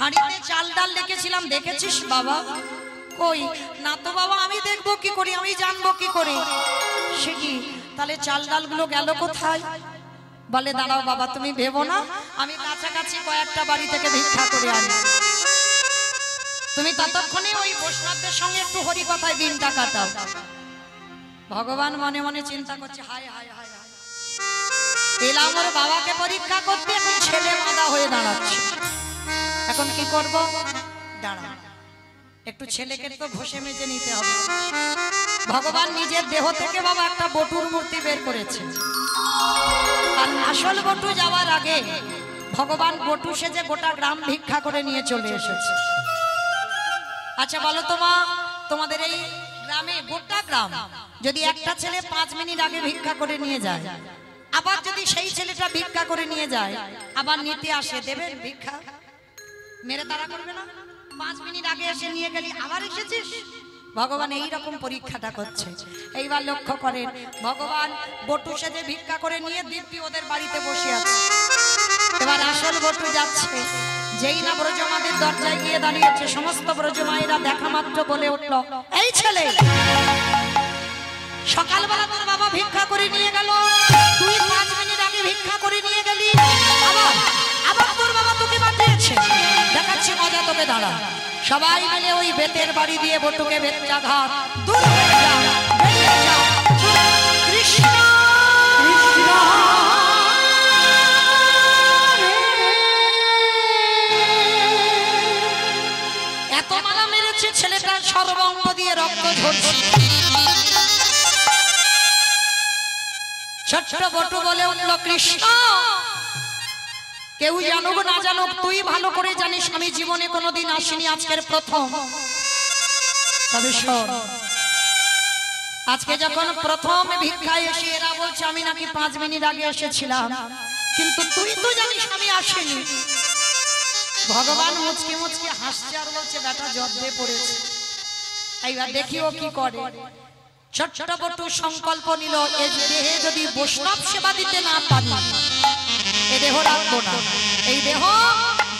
হাঁড়িতে চাল ডাল রেখেছিলাম দেখেছিস বাবা? কই না তো বাবা, আমি দেখবো কি করি, আমি জানবো কি করে। সে কি তাহলে চাল ডালগুলো গেল কোথায়? বলে দাঁড়াও বাবা, তুমি ভেবো না, আমি কাছাকাছি কয়েকটা বাড়ি থেকে ভিক্ষা করে আনি, তুমি ততক্ষণে ওই বৈষ্ণবদের সঙ্গে একটু হরি কথায় দিনটা কাটাও। ভগবান মনে মনে চিন্তা করছে, হায় হায় হায় হায়, এলাম ওর বাবাকে পরীক্ষা করতে, এখন ছেলে মাদা হয়ে দাঁড়াচ্ছে, এখন কি করব? দাঁড়া একটু ছেলেকে তো ঘষে মেজে নিতে হবে। ভগবান নিজের দেহ থেকে বাবা একটা বটুর মূর্তি বের করেছে, আর আসল বটু যাওয়ার আগে ভগবান বটু সেজে গোটা গ্রাম ভিক্ষা করে নিয়ে চলে এসেছে। আচ্ছা বলো তোমাদের এই গ্রামে গোটা গ্রাম যদি একটা ছেলে 5 মিনিট আগে ভিক্ষা করে নিয়ে যায়, আবার যদি সেই ছেলেটা ভিক্ষা করে নিয়ে যায়, আবার নিতে আসে, দেবেন ভিক্ষা? মেরে তারা করবে না? 5 মিনিট আগে এসে নিয়ে গেলি, আবার এসেছিস? ভগবান এই রকম পরীক্ষাটা করছে। এইবার লক্ষ্য করেন, ভগবান বটু সেজে ভিক্ষা করে নিয়ে দিব্যি ওদের বাড়িতে বসে আছে। এবার আসল বটু যাচ্ছে, যেই না ব্রজমাদের দরজায় গিয়ে দাঁড়িয়েছে, সমস্ত ব্রজমায়েরা দেখা মাত্র বলে উঠল, এই ছেলে সকালবেলা তোর বাবা ভিক্ষা করে নিয়ে গেল, তুই 5 মিনিট আগে ভিক্ষা করে নিয়ে গেলি, আবার তোর বাবা তোকে পাঠিয়েছে, দেখাচ্ছি মজা তোকে, দাঁড়া। সবাই মিলে ওই বেতের বাড়ি দিয়ে বটুকে বেত্রাঘাত, দূর হয়ে যা, বেরিয়ে যা। কৃষ্ণ এত মালা মেরেছে, ছেলেটার সর্বাঙ্গ দিয়ে রক্ত ঝরছে। ছোট্ট বটু বলে উঠল, কৃষ্ণ কেউ জানুক না জানুক, তুই ভালো করে জানিস আমি জীবনে কোনোদিন আসিনি, আজকের প্রথম। তবে শোন, আজকে যখন প্রথম ভিক্ষায় এসে এরা বলছে আমি নাকি 5 মিনিট আগে এসেছিলাম, কিন্তু তুই তো জানিস আমি আসিনি। ভগবান মুচকি মুচকি হাসছে আর বলছে, বেটা জব্দে পড়েছে, এইবার দেখিও কি করে। ছোট্ট বটু সংকল্প নিল, এই দেহে যদি বৈষ্ণব সেবা দিতে না পারি, এ দেহ রাখবো না, এই দেহ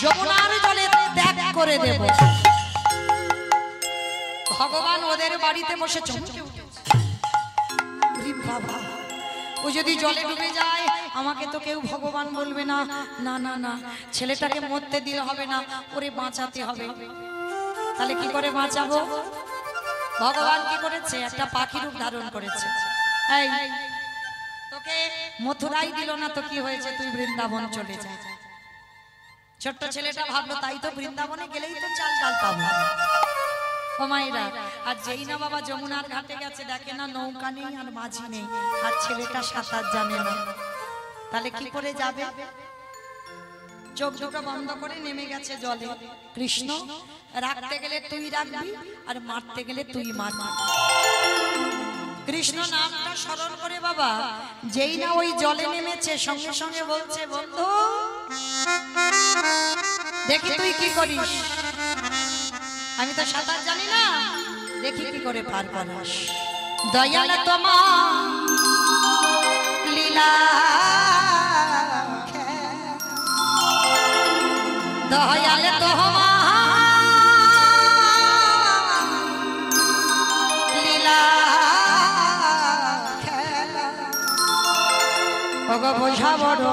যমুনার জলে ত্যাগ করে দেব। ভগবান ওদের বাড়িতে বসে চমকে উঠেছে, বাবা ও যদি জলে ডুবে যায় আমাকে তো কেউ ভগবান বলবে না, না না না, ছেলেটাকে মরতে দিলে হবে না, ওরে বাঁচাতে হবে। তাহলে কি করে বাঁচাবো? ভগবান কি করেছে? একটা পাখি রূপ ধারণ করেছে। এই তোকে মথুরাই দিল না তো কি হয়েছে, তুই বৃন্দাবন চলে যা। ছোট্ট ছেলেটা ভাবলো, তাই তো, বৃন্দাবনে গেলেই তো চাল ডাল পাবো। ও মায়েরা, আর যেই না বাবা যমুনার ঘাটে গেছে, দেখে না নৌকা নেই আর মাঝি নেই, আর ছেলেটা সাঁতার জানে না, তাহলে কি করে যাবে? চোখ দুটো বন্ধ করে নেমে গেছে জলে। কৃষ্ণ রাখতে গেলে তুই রাখবি, আর মারতে গেলে তুই মারবি। কৃষ্ণ নামটা স্মরণ করে বাবা যেই না ওই জলে নেমেছে, সঙ্গে সঙ্গে বলছে, বন্ধু দেখি তুই কি করিস, আমি তো সাঁতার জানি না, দেখি কি করে পার করিস। দয়াল তোমার লীলা, দয়াল তোমার লীলা, ওগো বোঝা বড়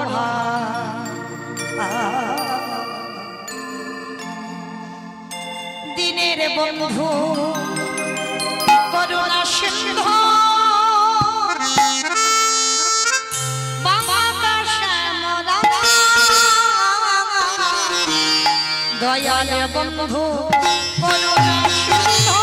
দিনের বন্ধু করুণা সিন্ধু দয়াল বন্ধু করুণা সিন্ধু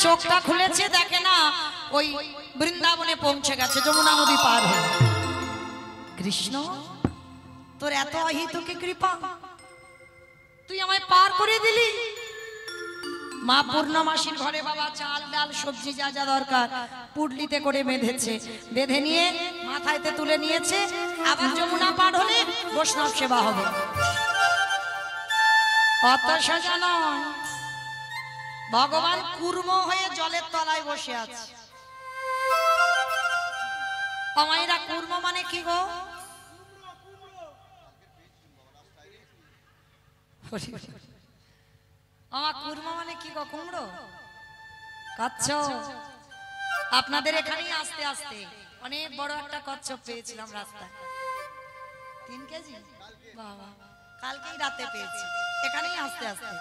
চোখটা খুলেছে দেখে না ওই বৃন্দাবনে পৌঁছে গেছে যমুনা নদী পার হয়ে কৃষ্ণ তোর এত অহিতকে কৃপা তুই আমায় পার করে দিলি মা পূর্ণমাসীর ঘরে বাবা চাল ডাল সবজি যা যা দরকার পুডলিতে করে বেঁধেছে বেঁধে নিয়ে মাথায়তে তুলে নিয়েছে আবার যমুনা পার হলে বৈষ্ণব সেবা হবে অত সোজা নয় ভগবান কুর্ম হয়ে জলের তলায় বসে আছে আমায়রা কুর্ম মানে কি গো আমার কুর্ম মানে কি গো কুমড়ো কচ্ছপ আপনাদের এখানেই আস্তে আস্তে অনেক বড় একটা কচ্ছপ পেয়েছিলাম রাস্তায় 3 কেজি বাবা কালকেই রাতে পেয়েছি এখানেই আস্তে আস্তে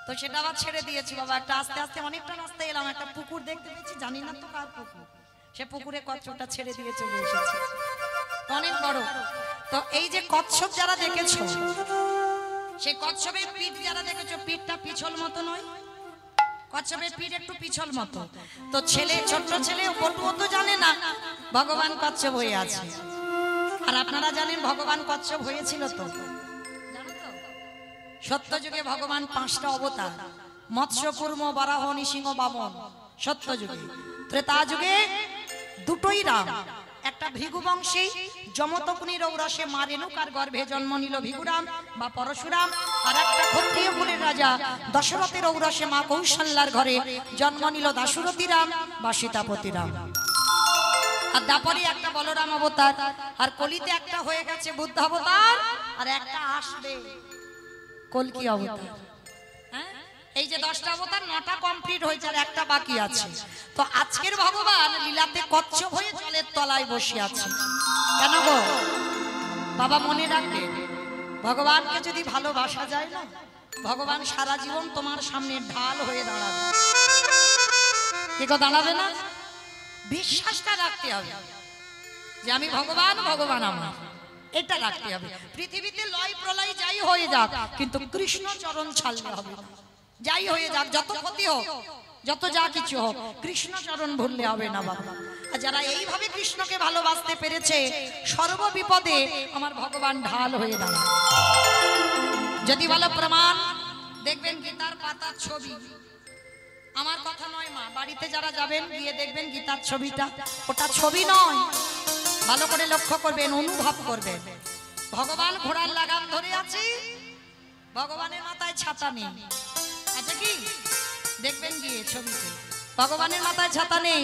তো সেটা আবার ছেড়ে দিয়েছি বাবা একটা আস্তে আস্তে অনেকটা রাস্তা এলাম একটা পুকুর দেখতে পেয়েছি জানি না তো কার পুকুর সে পুকুরে কচ্ছপটা ছেড়ে দিয়ে চলে এসেছে অনেক বড় তো এই যে কচ্ছপ যারা দেখেছো সেই কচ্ছপের পিঠ যারা দেখেছো পিঠটা পিছল মতো নয় কচ্ছপের পিঠ একটু পিছল মতো তো ছেলে ছোট ছেলে বটুও তো জানে না ভগবান কচ্ছপ হয়ে আছে আর আপনারা জানেন ভগবান কচ্ছপ হয়েছিল তো সত্য যুগে ভগবান 5টা অবতার মৎস্য কুর্ম বরাহ নৃসিংহ বামন সত্য যুগে ত্রেতা যুগে দুটোই রাম একটা ভৃগু বংশী যমতকুনির ঔরসে মা রেণুকার গর্ভে জন্ম নিল ভৃগুরাম বা পরশুরাম আর একটা ক্ষত্রিয় কুলের রাজা দশরথের ঔরসে মা কৌশল্যার ঘরে জন্ম নিল দাশরথী রাম বা সীতাপতি রাম আর দাপরে একটা বলরাম অবতার আর কলিতে একটা হয়ে গেছে বুদ্ধ অবতার আর একটা আসবে কলকি অবতার হ্যাঁ এই যে 10টা অবতার 9টা কমপ্লিট হয়েছে আর একটা বাকি আছে তো আজকের ভগবান লীলাতে কচ্ছপ হয়ে জলের তলায় বসে আছে কেন গো বাবা মনে রাখবে ভগবানকে যদি ভালোবাসা যায় না ভগবান সারা জীবন তোমার সামনে ঢাল হয়ে দাঁড়াবে কি গো দাঁড়াবে না বিশ্বাসটা রাখতে হবে যে আমি ভগবান ভগবান আমার এটা রাখতে হবে। পৃথিবীতে লয় প্রলয় যাই হয়ে যাক, কিন্তু কৃষ্ণ চরণ ছাড়লে হবে না। যাই হয়ে যাক, যত ক্ষতি হোক, যত যা কিছু হোক, কৃষ্ণ চরণ ভুললে হবে না বাবা। আর যারা এইভাবে কৃষ্ণকে ভালোবাসতে পেরেছে, সর্ব বিপদে আমার ভগবান ঢাল হয়ে দাঁড়ায়। যদি বলো প্রমাণ, দেখবেন গীতার পাতার ছবি। আমার কথা নয় মা, বাড়িতে যারা যাবেন গিয়ে দেখবেন গীতার ছবিটা, ওটা ছবি নয়, ভালো করে লক্ষ্য করবেন, অনুভব করবেন। ভগবান ঘোড়ার লাগাম ধরে আছে, ভগবানের মাথায় ছাতা নেই। আচ্ছা কি দেখবেন গিয়ে ছবিতে, ভগবানের মাথায় ছাতা নেই।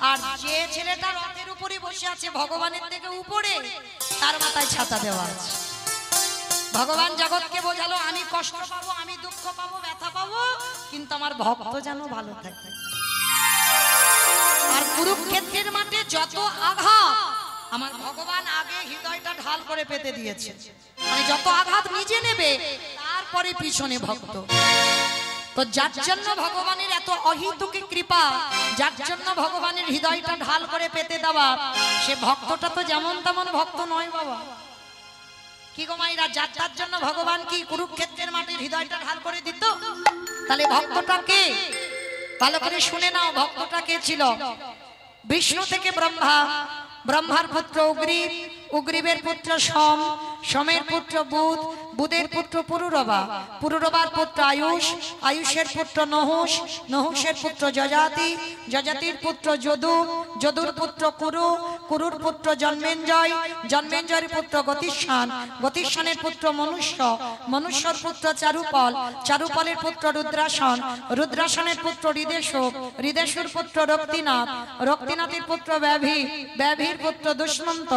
আর যে ছেলেটা রথের উপরে বসে আছে ভগবানের থেকে উপরে, তার মাথায় ছাতা দেওয়া আছে। ভগবান জগৎকে বোঝালো, আমি কষ্ট পাবো, আমি দুঃখ পাবো, ব্যথা পাবো, কিন্তু আমার ভক্ত যেন ভালো থাকে। আর কুরুক্ষেত্রের মাঠে যত আঘাত, আমার ভগবান আগে হৃদয়টা ঢাল করে পেতে দিয়েছে। মানে যত আঘাত নিজে নেবে, তারপরে পিছনে ভক্ত। তো যার জন্য ভগবানের এত অহিতুকি কৃপা, যার জন্য ভগবানের হৃদয়টা ঢাল করে পেতে দেওয়া, সে ভক্তটা তো যেমন তেমন ভক্ত নয় বাবা। কি গো মাইরা, যার জন্য ভগবান কি কুরুক্ষেত্রের মাটির হৃদয়টা ঢাল করে দিত? তাহলে ভক্তটা কে? ভালো করে শুনে নাও, ভক্তটা কে ছিল? বিষ্ণু থেকে ব্রহ্মা, ব্রহ্মার পুত্র উগ্রীব, উগ্রীবের পুত্র সোম, সোমের পুত্র বুধ, বুধের পুত্র পুরুরবা, পুরুরবার পুত্র আয়ুষ, আয়ুষের পুত্র নহুষ, নহুষের পুত্র যজাতি, যজাতির পুত্র যদু, যদুর পুত্র কুরু, কুরুর পুত্র জন্মেঞ্জয়, জন্মেঞ্জয়ের পুত্র গতিস্থান, গতিস্থানের পুত্র মনুষ্য, মনুষ্যর পুত্র চারুপল, চারুপলের পুত্র রুদ্রাসন, রুদ্রাসনের পুত্র হৃদেশু, হৃদেশুর পুত্র রক্তিনাথ, রক্তিনাথের পুত্র ব্যাভি, ব্যাভির পুত্র দুষ্মন্ত,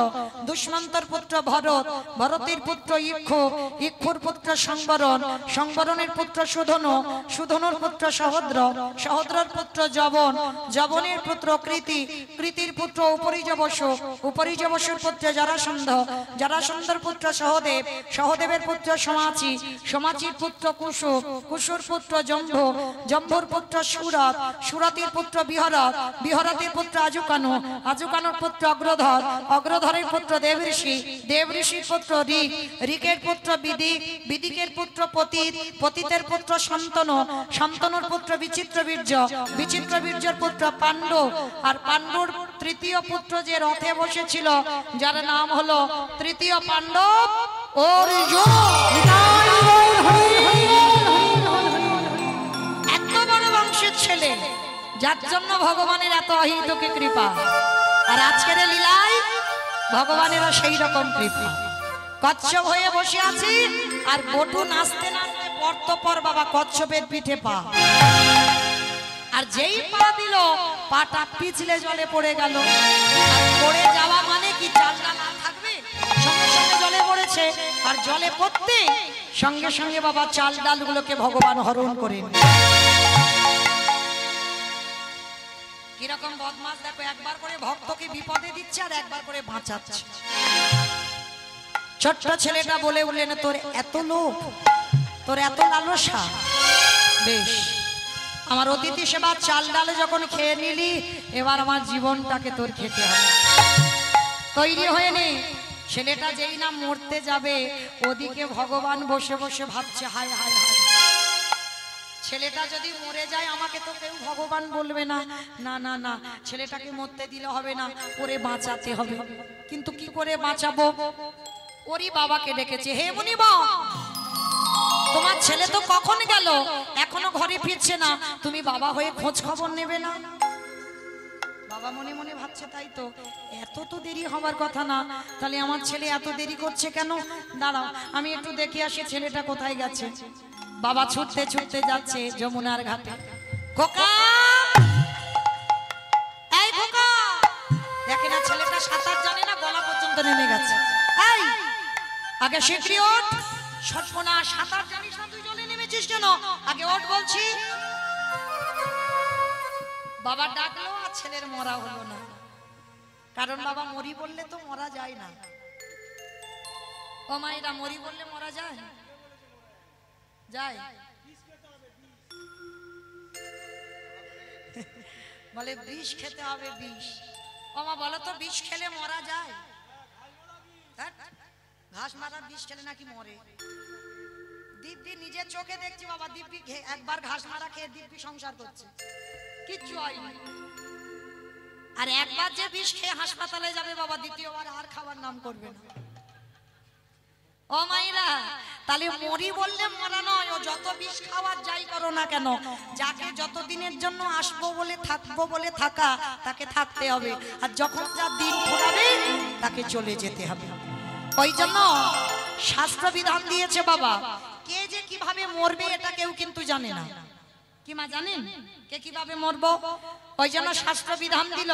দুষ্মন্তর পুত্র ভরত, ভরতের পুত্র ইক্ষু, ইক্ষুর পুত্র সংবরণ, সংবরণের পুত্র সুধনু, সুধনুর পুত্র সহদ্র, সহদ্রর পুত্র যবন, যবনের পুত্র কৃতি, কৃতির পুত্র উপরিজবসু, উপরিজবসুর পুত্র জরাসন্ধ, জরাসন্ধর পুত্র সহদেব, সহদেবের পুত্র সমাচি, সমাচির পুত্র কুশু, কুশুর পুত্র জম্ভ, জম্ভুর পুত্র সুরত, সুরতির পুত্র বিহরত, বিহরতের পুত্র আজুকানু, আজুকানুর পুত্র অগ্রধর, অগ্রধরের পুত্র দেবঋষি, দেবঋষির পুত্র ঋক, ঋকের পুত্র বিদিক, বিদিকের পুত্র পতিত, পতিতের পুত্র শান্তনু, শান্তনুর পুত্র বিচিত্রবীর্য, বিচিত্রবীর্যের পুত্র পাণ্ডু, আর পাণ্ডুর তৃতীয় পুত্র যে রথে বসেছিল, যার নাম হলো তৃতীয় পাণ্ডব অর্জুন। এত বড় বংশের ছেলে, যার জন্য ভগবানের এত অহিতুকি কৃপা। আর আজকের লীলায় ভগবানেরও সেই রকম কৃপা। কচ্ছপ হয়ে বসে আছি, আর বটু নাচতে নাচতে পর বাবা কচ্ছপের পিঠে পা। আর যেই পা দিল, পাটা পিছলে জলে পড়ে গেল। আর পড়ে যাওয়া মানে কি, চালটা না থাকবে, সঙ্গে সঙ্গে জলে পড়েছে। আর জলে পড়তে সঙ্গে সঙ্গে বাবা চাল ডালগুলোকে ভগবান হরণ করেন। কিরকম বদমাস দেখো, একবার করে ভক্তকে বিপদে দিচ্ছে, আর একবার করে বাঁচাচ্ছে। ছোট্ট ছেলেটা বলে উঠলেন, তোর এত লোভ, তোর এত লালসা, বেশ আমার অতিথি সেবা চাল ডালে যখন খেয়ে নিলি, এবার আমার জীবনটাকে তোর খেতে হবে। তৈরি হয়ে নে। ছেলেটা যেই না মরতে যাবে, ওদিকে ভগবান বসে বসে ভাবছে, হায় হায় হায়, ছেলেটা যদি মরে যায় আমাকে তো কেউ ভগবান বলবে না, না না না, ছেলেটাকে মরতে দিলে হবে না, ওরে বাঁচাতে হবে। কিন্তু কি করে বাঁচাবো? ওরই বাবাকে ডেকেছে, হে মুনিবা, তোমার ছেলে তো কখন গেল, এখনো ঘরে ফিরছে না, তুমি বাবা হয়ে খোঁজ খবর নেবে না? বাবা মনে মনে ভাবছে, তাই তো, এত তো দেরি হবার কথা না, তাহলে আমার ছেলে এত দেরি করছে কেন? দাঁড়াও, আমি একটু দেখে আসি ছেলেটা কোথায় গেছে। বাবা ছুটতে ছুটতে যাচ্ছে যমুনার ঘাটে। খোকা, এই খোকা, দেখে না ছেলেটা সাঁতার জানে না, গলা পর্যন্ত নেমে গেছে। এই আগে শিগগিরই ওঠ, সর্বনাশ, সাঁতার জানিস না তুই, জলে নেমেছিস কেন? আগে ওঠ বলছি। বাবা ডাকলো, আর ছেলের মরা হলো না, কারণ বাবা মরি বললে তো মরা যায় না। ও মায়েরা, মরি বললে মরা যায়? যায়? বলে বিষ খেতে হবে, বিষ। ও মা বলো তো, বিষ খেলে মরা যায়? ঘাস মারা বিষ খেলে নাকি মরে। দিব্যি নিজের চোখে দেখছি বাবা, দিব্যি একবার ঘাস মারা খেয়ে দিব্যি সংসার করছে, কিচ্ছু হয়নি। আর একবার যে বিষ খেয়ে হাসপাতালে যাবে বাবা, দ্বিতীয়বার আর খাবার নাম করবে না। ও মাইরা, তাহলে মরি বললে মরা নয়, ও যত বিষ খাওয়ার যাই করো না কেন, যাকে যত দিনের জন্য আসবো বলে থাকবো বলে থাকা, তাকে থাকতে হবে। আর যখন যা দিন ফুরাবে তাকে চলে যেতে হবে। ওই জন্য শাস্ত্র বিধান দিয়েছে বাবা, কে যে কিভাবে মরবে এটা কেউ কিন্তু জানে না। কি মা জানেন কে কিভাবে মরবো? ওই জন্য শাস্ত্র বিধান দিল,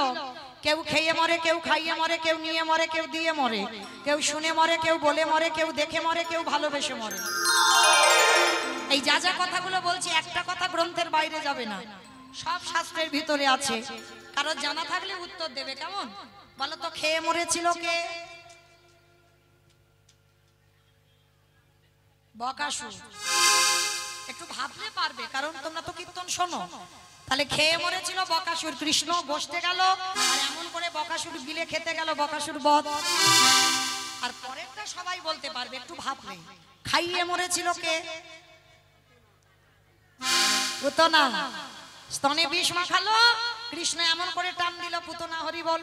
কেউ খেয়ে মরে, কেউ খাইয়ে মরে, কেউ নিয়ে মরে, কেউ দিয়ে মরে, কেউ শুনে মরে, কেউ বলে মরে, কেউ দেখে মরে, কেউ ভালোবেসে মরে। এই যা যা কথাগুলো বলছি একটা কথা গ্রন্থের বাইরে যাবে না, সব শাস্ত্রের ভিতরে আছে। কারো জানা থাকলে উত্তর দেবে। কেমন বলো তো, খেয়ে মরেছিল কে? বকাসুর। একটু ভাবলে পারবে, কারণ তোমরা তো কীর্তন শোনো। তাহলে খেয়ে মরেছিল বকাসুর। কৃষ্ণ বসতে গেল আর এমন করে বকাসুর গিলে খেতে গেল, বকাসুর বধ। আর পরেরটা সবাই বলতে পারবে, একটু ভাবলে। খাইয়ে মরেছিল কে? পুতনা। স্তনে বিষ মাখালো, কৃষ্ণ এমন করে টান দিল, পুতনা হরি বল।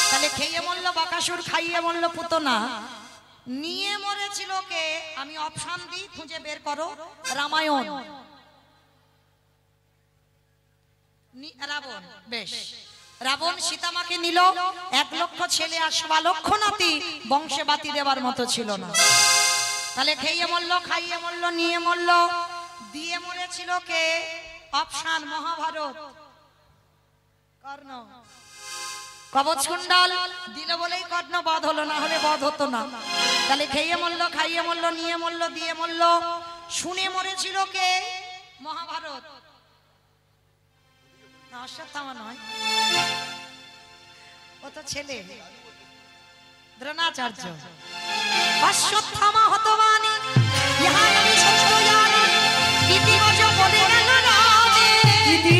তাহলে খেয়ে মরলো বকাসুর, খাইয়ে মরলো পুতনা। নিয়ে মরেছিল কে? আমি অপশন দিই, খুঁজে বের করো। রামায়ণ। রাবণ। বেশ, রাবণ সীতামাকে নিল, 1 লক্ষ ছেলে আর 1.25 লক্ষ নাতি, বংশে বাতি দেবার মতো ছিল না। তাহলে খেয়ে মরলো, খাইয়ে মরলো, নিয়ে মরলো, দিয়ে মরেছিল কে? অপশন মহাভারত। কর্ণ। কবচ কুণ্ডল দিল বলেই কর্ণ বধ হলো, না হলে বধ হতো না। তাহলে খেয়ে মরলো, খাইয়ে মরলো, নিয়ে মরলো, দিয়ে মরলো, শুনে মরেছিল কে? মহাভারত। না, অশ্বত্থামা নয়, ও তো ছেলে, দ্রোণাচার্য। অশ্বত্থামা হতবানি ইহা আমি সত্য জানি, ইতি বচ বলে গেল রামে, ইতি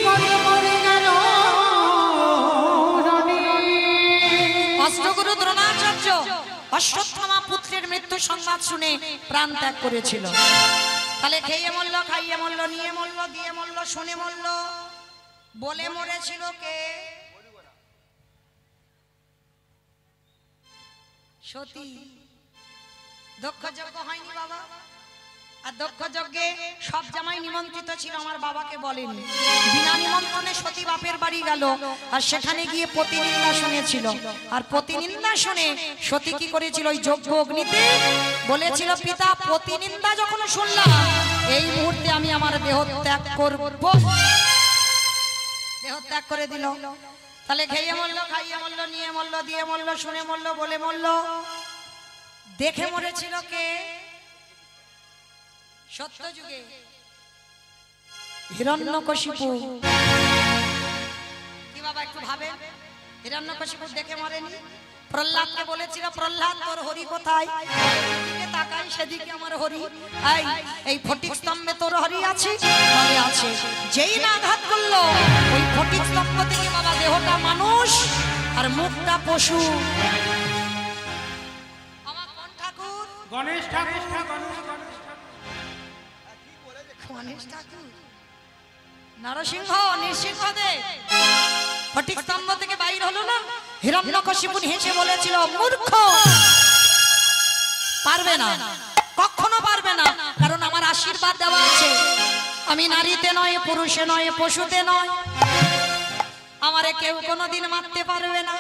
করে মরে গেল রানী। অষ্টগুরু দ্রোণাচার্য অশ্বত্থামা পুত্রের মৃত্যু সংবাদ শুনে প্রাণ ত্যাগ করেছিল। তাহলে খেয়ে মরলো, খাইয়ে মরলো, নিয়ে মরলো, দিয়ে মরলো, শুনে মরলো, বলে মরেছিল কে? সতী। দক্ষ যজ্ঞ হয়নি বাবা, আর দক্ষ যজ্ঞে সব জামাই নিমন্ত্রিত ছিল, আমার বাবাকে বলেনি। বিনা নিমন্ত্রণে সতী বাপের বাড়ি গেল, আর সেখানে গিয়ে প্রতিনিন্দা শুনেছিল। আর প্রতিনিন্দা শুনে সতী কি করেছিল? ওই যজ্ঞ অগ্নিতে বলেছিল, পিতা প্রতিনিন্দা যখন শুনলাম, এই মুহূর্তে আমি আমার দেহ ত্যাগ করব। দেহ ত্যাগ করে দিল। তাহলে খেয়ে মরলো, খাইয়ে মরলো, নিয়ে মরলো, দিয়ে মরলো, শুনে মরলো, বলে মরলো, দেখে মরেছিল কে? সত্য যুগে হিরণ্যকশিপু। কি বাবা একটু ভাবে, হিরণ্যকশিপু দেখে মরেনি? প্রহ্লাদকে বলেছিল, প্রহ্লাদ তোর হরি কোথায়? এদিকে তাকাই, সেদিকে আমার হরি। এই ফটিক স্তম্ভে তোর হরি আছে? বলে আছে। যেই না আঘাত করলো, ওই ফটিক স্তম্ভ থেকে বাবা দেহটা মানুষ আর মুখটা পশু। আমার কোন ঠাকুর? গণেশ ঠাকুর। গণেশ ঠাকুর, নরসিংহ, নৃসিংহদেব। ফটিক স্তম্ভ থেকে বাইর হলো না, হিরণ্যকশিপু হেসে বলেছিল, মূর্খ, পারবে না, কখনো পারবে না, কারণ আমার আশীর্বাদ দেওয়া আছে। আমি নারীতে নয়, পুরুষে নয়, পশুতে নয়, আমারে কেউ কোনোদিন মারতে পারবে না।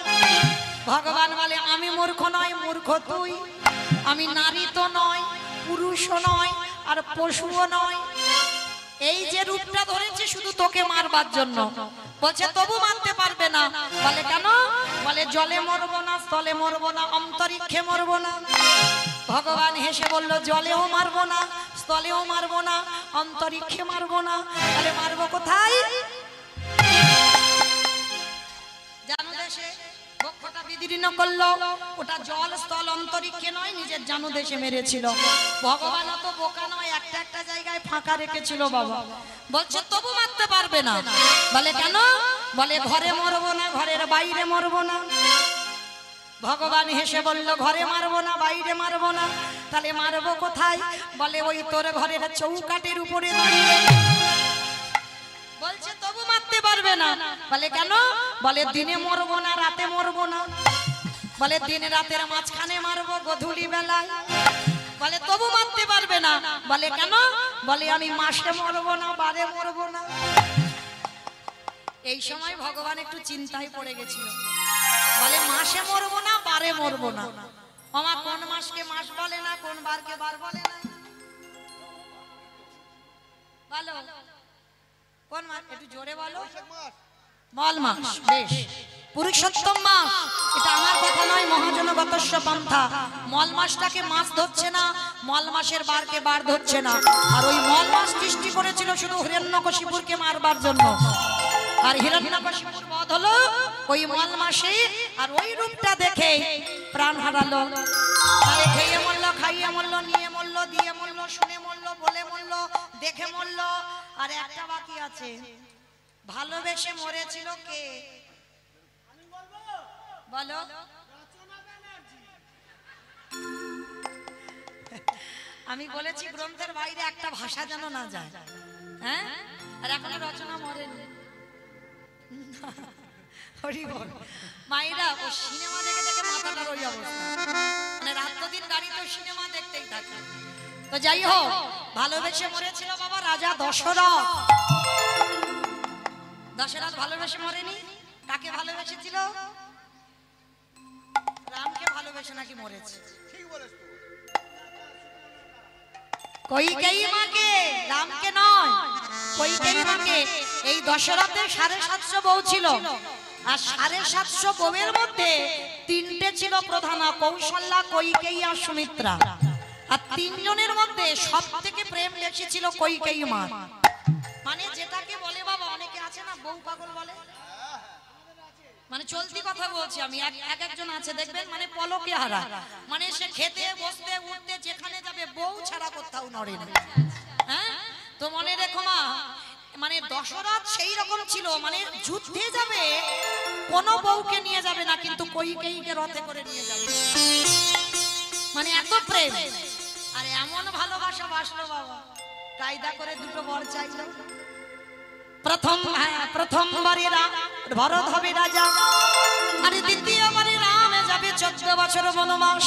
ভগবান বলে, আমি মূর্খ নয়, মূর্খ তুই। আমি নারী তো নয়, পুরুষও নয়, আর পশুও নয়। এই যে রূপটা ধরেছে শুধু তোকে মারবার জন্য। বলছে তবু মারতে পারবে না। বলে কেন? বলে জলে মরবো না, স্থলে মরবো না, অন্তরিক্ষে মরবো না। ভগবান হেসে বলল, জলেও মারবো না, স্থলেও মারবো না, অন্তরিক্ষে মারবো না, তাহলে মারবো কোথায়? জানু দেশে। বক্ষটা বিদীর্ণ করলো, ওটা জল, স্থল, অন্তরিক্ষে নয়, নিজের জানু দেশে মেরেছিল। ভগবান অত বোকা নয়, একটা একটা জায়গায় ফাঁকা রেখেছিল বাবা। বলছে তবু মারতে পারবে না। বলে কেন? বলে ঘরে মরবো না, ঘরের বাইরে মরবো না। ভগবান হেসে বলল ঘরে মারবো না, বাইরে মারবো না, তাহলে মারবো কোথায়? বলে ওই তোর ঘরের চৌকাটের উপরে দাঁড়িয়ে। বলছে তবু মারতে পারবে না। বলে কেন? বলে দিনে মরবো না, রাতে মরবো না। বলে দিন রাতের মাঝখানে মারবো, গধূলি বেলায়। বলে তবু মারতে পারবে না। বলে কেন? বলে আমি মাসে মরবো না, বারে মরবো না। এই সময় ভগবান একটু চিন্তায় পড়ে গেছিল। বলে মাসে মরবো না, বারে মরবো না। আমা কোন মাসকে মাস বলে না, কোন বারকে বার বলে না। বলো কোন মাস? একটু জোরে বলো। মল মাস, বেশ। পুরুষোত্তম মাস, এটা আমার কথা নয়, মহাজনগতস্য পন্থা। মল মাসটাকে মাস ধরছে না, মল মাসের বারকে বার ধরছে না। আর ওই মল মাস সৃষ্টি করেছিল শুধু হিরণ্যকশিপুরকে মারবার জন্য। আর হিরণ্যকশিপুর বধ হলো ওই মল মাসে। আর ওই রূপটা দেখে প্রাণ হারালো। তাহলে খেয়ে মরলো, খাইয়ে মরলো, নিয়ে মরলো, দিয়ে মরলো, শুনে মরলো, বলে মরলো, দেখে মরলো। আর একটা বাকি আছে, ভালোবেসে মরেছিল কে? বলো। আমি বলেছি গ্রন্থের বাইরে একটা ভাষা যেন না যায়। হ্যাঁ, আর এখনো রচনা মরেনি। হরি বল। মায়েরা ও সিনেমা দেখে দেখে মাথাটার ওই অবস্থা, মানে রাত দিন গাড়িতে সিনেমা দেখতেই থাকে। তো যাই হোক, ভালোবেসে মরেছিল বাবা রাজা দশরথ। দশরথ ভালোবেসে মরেনি। কাকে ভালোবেসেছিল? রামকে ভালোবেসে নাকি মরেছে। ঠিক বলেছ তো। কইকেয়ী মাকে, রামকে নয়, কইকেয়ী মাকে। এই দশরথের 750 বউ ছিল। আর 750 বউয়ের মধ্যে 3টে ছিল প্রধানা, কৌশল্যা, কইকেয়ী আর সুমিত্রা। আর 3 জনের মধ্যে সব থেকে প্রেম বেশি ছিল কইকেয়ী মা। মানে যেটাকে বলে বাবা, অনেকে আছে না বউ পাগল বলে, মানে চলতি কথা বলছি আমি। একজন আছে দেখবেন, মানে পলকে হারা, মানে সে খেতে বসতে উঠতে যেখানে যাবে বউ ছাড়া কোথাও নড়ে না। হ্যাঁ, তো মনে রেখো মা, মানে দশরথ সেই রকম ছিল, মানে যুদ্ধে যাবে কোনো বউকে নিয়ে যাবে না, কিন্তু কইকেয়ীকে রথে করে নিয়ে যাবে। মানে এত প্রেম আর এমন ভালোবাসা বাসলো বাবা, কায়দা করে 2টো বর চাইলো। প্রথমবারে ভরত হবে রাজা, আর দ্বিতীয়বারে রাম যাবে 14 বছর বনবাস।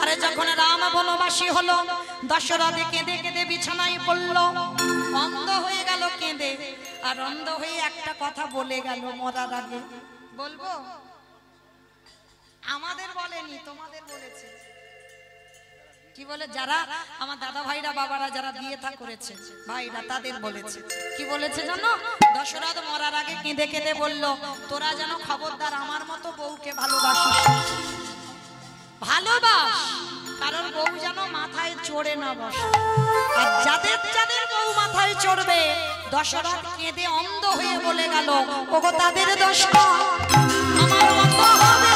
আরে যখন রাম বনবাসী হলো, দশরথ কেঁদে কেঁদে বিছানায় পড়লো, অন্ধ হয়ে গেল কেঁদে। আর অন্ধ হয়ে একটা কথা বলে গেল মরার আগে। বলবো? আমাদের বলেনি, তোমাদের বলেছে। কি বলে? যারা আমার দাদা ভাইরা বাবারা যারা বিয়ে থা করেছে ভাইরা, তাদের বলেছে। কি বলেছে জানো? দশরথ মরার আগে কেঁদে কেঁদে বলল, তোরা যেন খবরদার আমার মতো বউকে ভালোবাসিস, ভালোবাস, কারণ বউ যেন মাথায় চড়ে না বসে। আর যাদের যাদের বউ মাথায় চড়বে, দশরথ কেঁদে অন্ধ হয়ে বলে গেল, ওগো তাদের দোষ না, আমার মতো হবে।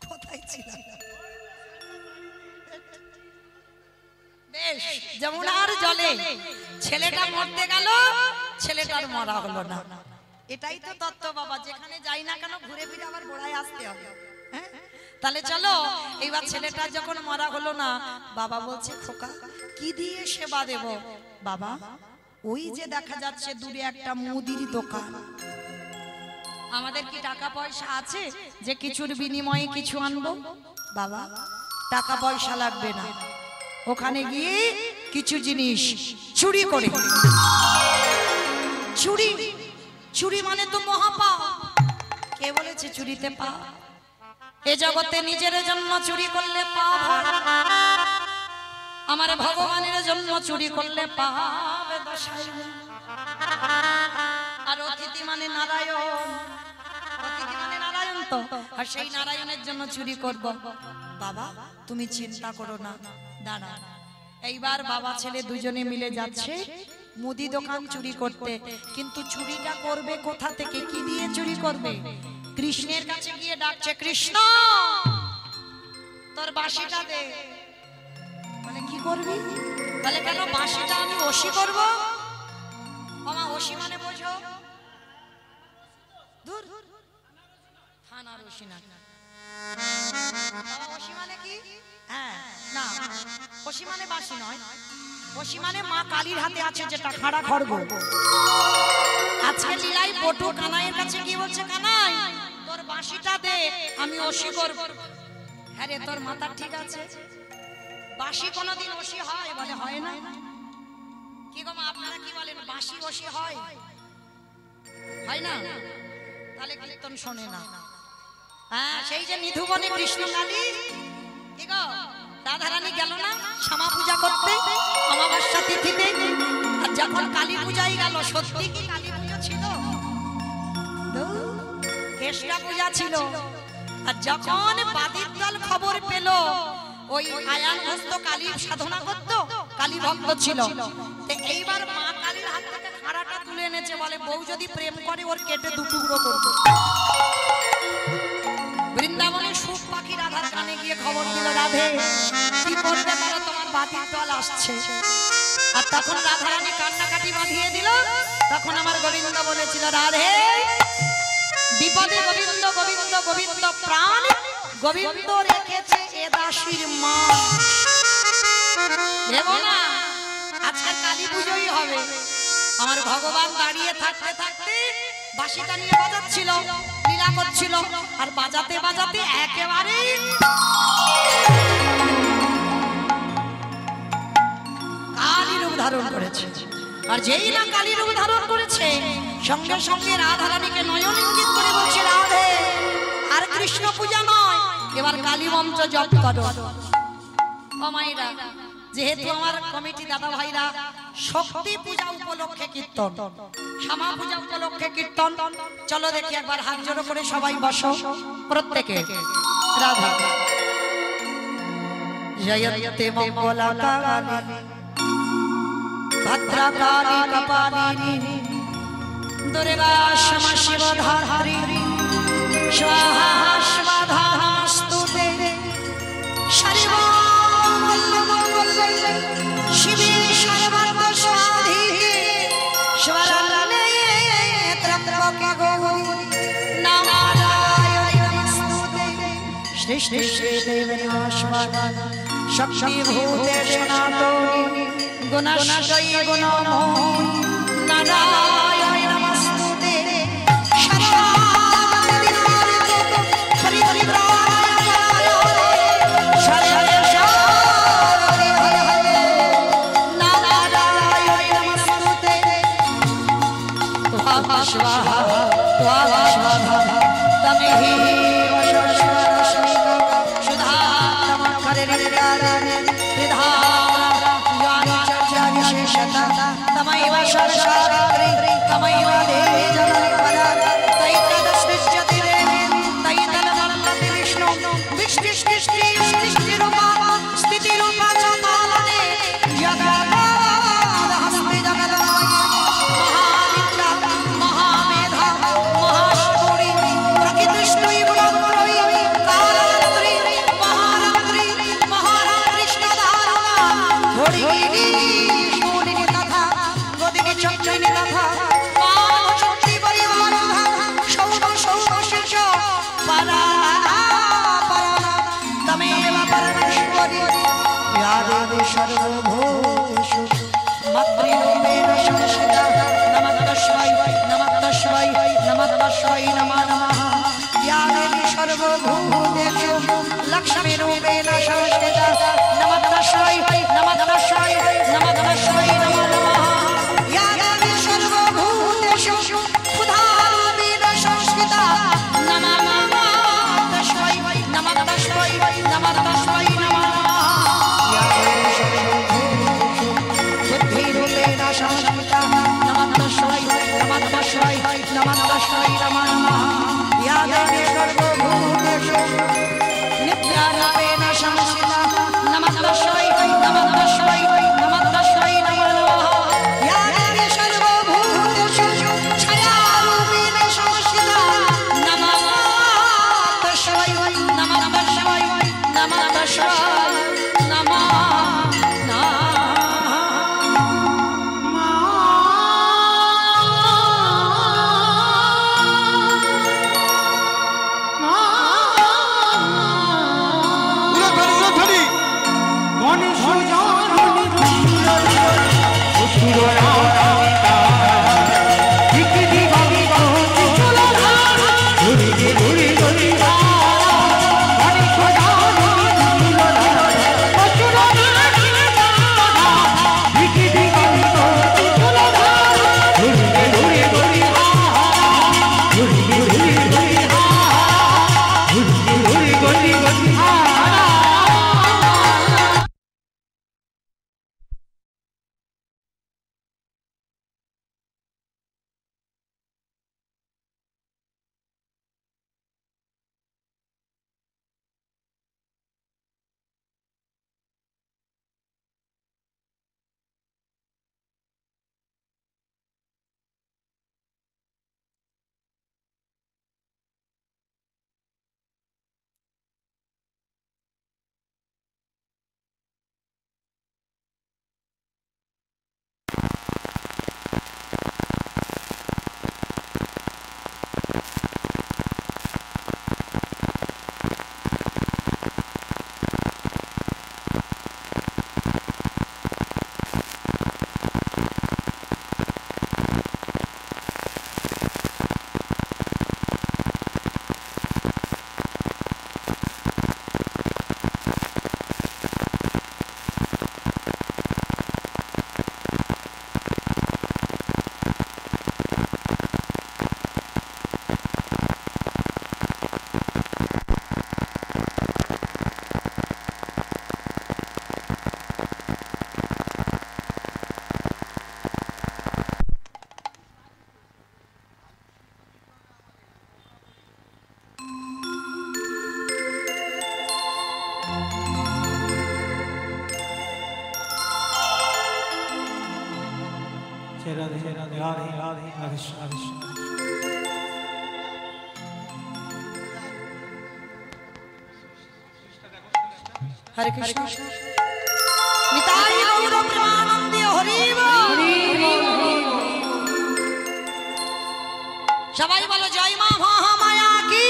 কোথায় ছিলাম? বেশ, যমুনার জলে ছেলেটা মরতে গেল, ছেলেটার মরা হলো না। এটাই তো তত্ত্ব বাবা, যেখানে যাই না কেন ঘুরে ফিরে আবার গোড়ায় আসতে হবে। হ্যাঁ, তাহলে চলো এইবার ছেলেটা যখন মরা হলো না, বাবা বলছে খোকা কি দিয়ে সেবা দেব? বাবা ওই যে দেখা যাচ্ছে দূরে একটা মুদির দোকান, আমাদের কি টাকা পয়সা আছে যে কিছুর বিনিময়ে কিছু আনবো? বাবা টাকা পয়সা লাগবে না, ওখানে গিয়ে কিছু জিনিস চুরি করে। চুরি, চুরি মানে তো মহাপাপ। কে বলেছে চুরিতে পাপ? এ জগতে নিজের জন্য চুরি করলে পাপ হয়, আমার ভগবানের জন্য চুরি করলে পাপ দশায়। আর অতিথি মানে নারায়ণ, অতিথি মানে নারায়ণ তো, আর সেই নারায়ণের জন্য চুরি করব। বাবা তুমি চিন্তা করো না, দাঁড়া। এইবার বাবা ছেলে দুজনে মিলে যাচ্ছে মুদি দোকান চুরি করতে। কিন্তু চুরিটা করবে কোথা থেকে, কি দিয়ে চুরি করবে? কৃষ্ণের কাছে গিয়ে ডাকছে, কৃষ্ণ তোর বাঁশিটা দে। বলে কি করবি? বলে কেন বাঁশিটা আমি ওসি করবো। মামা ওসি মানে বোঝো? দূর থানার ওসি না। বাবা ওসি মানে কি? হ্যাঁ না, ওসি মানে বাঁশি নয়, ওসি মানে মা কালীর হাতে আছে যেটা খাড়া খড়গ। আজকে লীলাই পটু কানাইয়ের কাছে গিয়ে বলছে, কানাই তোর বাঁশিটা দে আমি ওসি করব। হ্যাঁ রে তোর মাথা ঠিক আছে? বাঁশি কোনোদিন ওসি হয়? বলে হয় না। কি গো মা আপনারা কি বলেন, বাঁশি ওসি হয়? হয় না? তাহলে কীর্তন শোনে না। হ্যাঁ সেই যে নিধুবনে কৃষ্ণ কালী, কি গো রাধারানী গেল না শ্যামা পূজা করতে অমাবস্যা তিথিতে? আর যখন কালী পূজাই গেল, সত্যি কি কালী পূজা ছিল? কৃষ্ণ পূজা ছিল। আর যখন বাদির দল খবর পেল ওই আয়ান হস্ত কালী সাধনা করত, কালী ভক্ত ছিল, তো এইবার মা কালীর হাত থেকে খাড়াটা তুলে এনেছে। বলে বউ যদি প্রেম করে ওর কেটে দুটুকরো করবো। বৃন্দাবনে সুখ পাখি রাধার কানে গিয়ে খবর দিল, রাধে কি করবে তারা, তোমার বাদির দল আসছে। আর তখন রাধারানী কান্নাকাটি বাঁধিয়ে দিল। তখন আমার গোবিন্দ বলেছিল, রাধে বিপদে গোবিন্দ গোবিন্দ গোবিন্দ প্রাণ গোবিন্দ রেখেছে এ দাসীর মা। ভেবো না আজকে কালী পুজোই হবে। আমার ভগবান দাঁড়িয়ে থাকতে থাকতে বাঁশিটা নিয়ে বাজাচ্ছিল, লীলা করছিল, আর বাজাতে বাজাতে একেবারে কালী রূপ ধারণ করেছে। আর যেই না কালী রূপ ধারণ করেছে, সঙ্গে সঙ্গে রাধারানীকে নয়ন ইঙ্গিত করে বলছে, রাধে আর কৃষ্ণ পূজা নয়, এবার কালী মন্ত্র জপ করো। ও মাইরা, যেহেতু আমার কমিটি দাদা ভাইরা শক্তি পূজা উপলক্ষে কীর্তন, শ্যামা পূজা উপলক্ষে কীর্তন, চলো দেখি একবার হাত জোড়ো করে সবাই বসো প্রত্যেকে। রাধা জয়তে মঙ্গলা কালী ভদ্রকালী কপালিনী দুর্গা ক্ষমা শিবধাত্রী স্বাহা স্বাধা নমস্তুতে। সর্বমঙ্গলে শিবে সর্বার্থ সাধিকে শরণ্যে ত্র্যম্বকে গৌরী নারায়ণী নমস্তুতে। সৃষ্টি দেবী নমস্কার শক্তি ভূতে সনাতনী গুণশ্রী গুণময়ী নারায়ণী নমস্তুতে। स्वाहा स्वाहा स्वाहा तमेहि वशस्वरस्मि सुधा नमः तमैव सरसाग्रे तमैव देवी जननी तैतदस्मिज्जति देवी तैतदमन्नति विष्णु विष्णुष्टिष्टिरूपा स्थितिरूपा च पालने जगन्नाथहस्ति जगन्नाथ महाविद्या महामेधा महाशूरी प्रकृतिष्टि गुणप्रवी कालरात्रि महारात्रि महारात्रिष्टधारणा घोड़ी चक्रिणी कथा मानव शक्ति परिवार शौभ शौभ शीर्ष परा परा तमेव परमेश्वरी या देवी सर्वभूतेषु मातृरूपेण संस्थिता नमः तस्मै नमो नमः या देवी सर्वभूतेषु लक्ष्मीरूपेण संस्थिता नमः तस्मै नमो नमः नित्यारूपेण संस्थिता রাধে রাধে রাধে রাধে রাধে রাধে। হরে কৃষ্ণ নিতাই গৌর প্রেমানন্দে হরি বল। সবাই বলো জয় মা মহামায়া কি,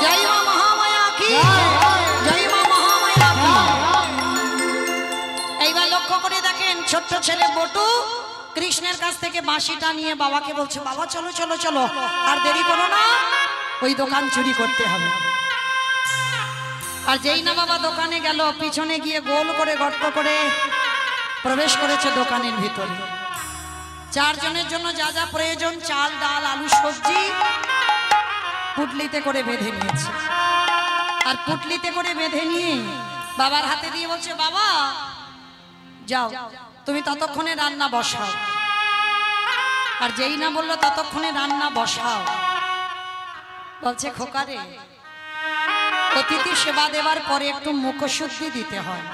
জয় মা মহামায়া কি, জয় মা মহামায়া কি। এইবার লক্ষ্য করে দেখেন ছোট্ট ছেলে বটু কৃষ্ণের কাছ থেকে বাঁশিটা নিয়ে বাবাকে বলছে, বাবা চলো চলো চলো, আর দেরি করো না, ওই দোকান চুরি করতে হবে। আর যেই না বাবা দোকানে গেল, পিছনে গিয়ে গোল করে গর্ত করে প্রবেশ করেছে দোকানের ভিতরে। চারজনের জন্য যা যা প্রয়োজন, চাল ডাল আলু সবজি পুটলিতে করে বেঁধে নিয়েছে। আর পুটলিতে করে বেঁধে নিয়ে বাবার হাতে দিয়ে বলছে, বাবা যাও তুমি ততক্ষণে রান্না বসাও। আর যেই না বললো ততক্ষণে রান্না বসাও, বলছে খোকারে অতিথি সেবা দেওয়ার পরে একটু মুখশুদ্ধি দিতে হয়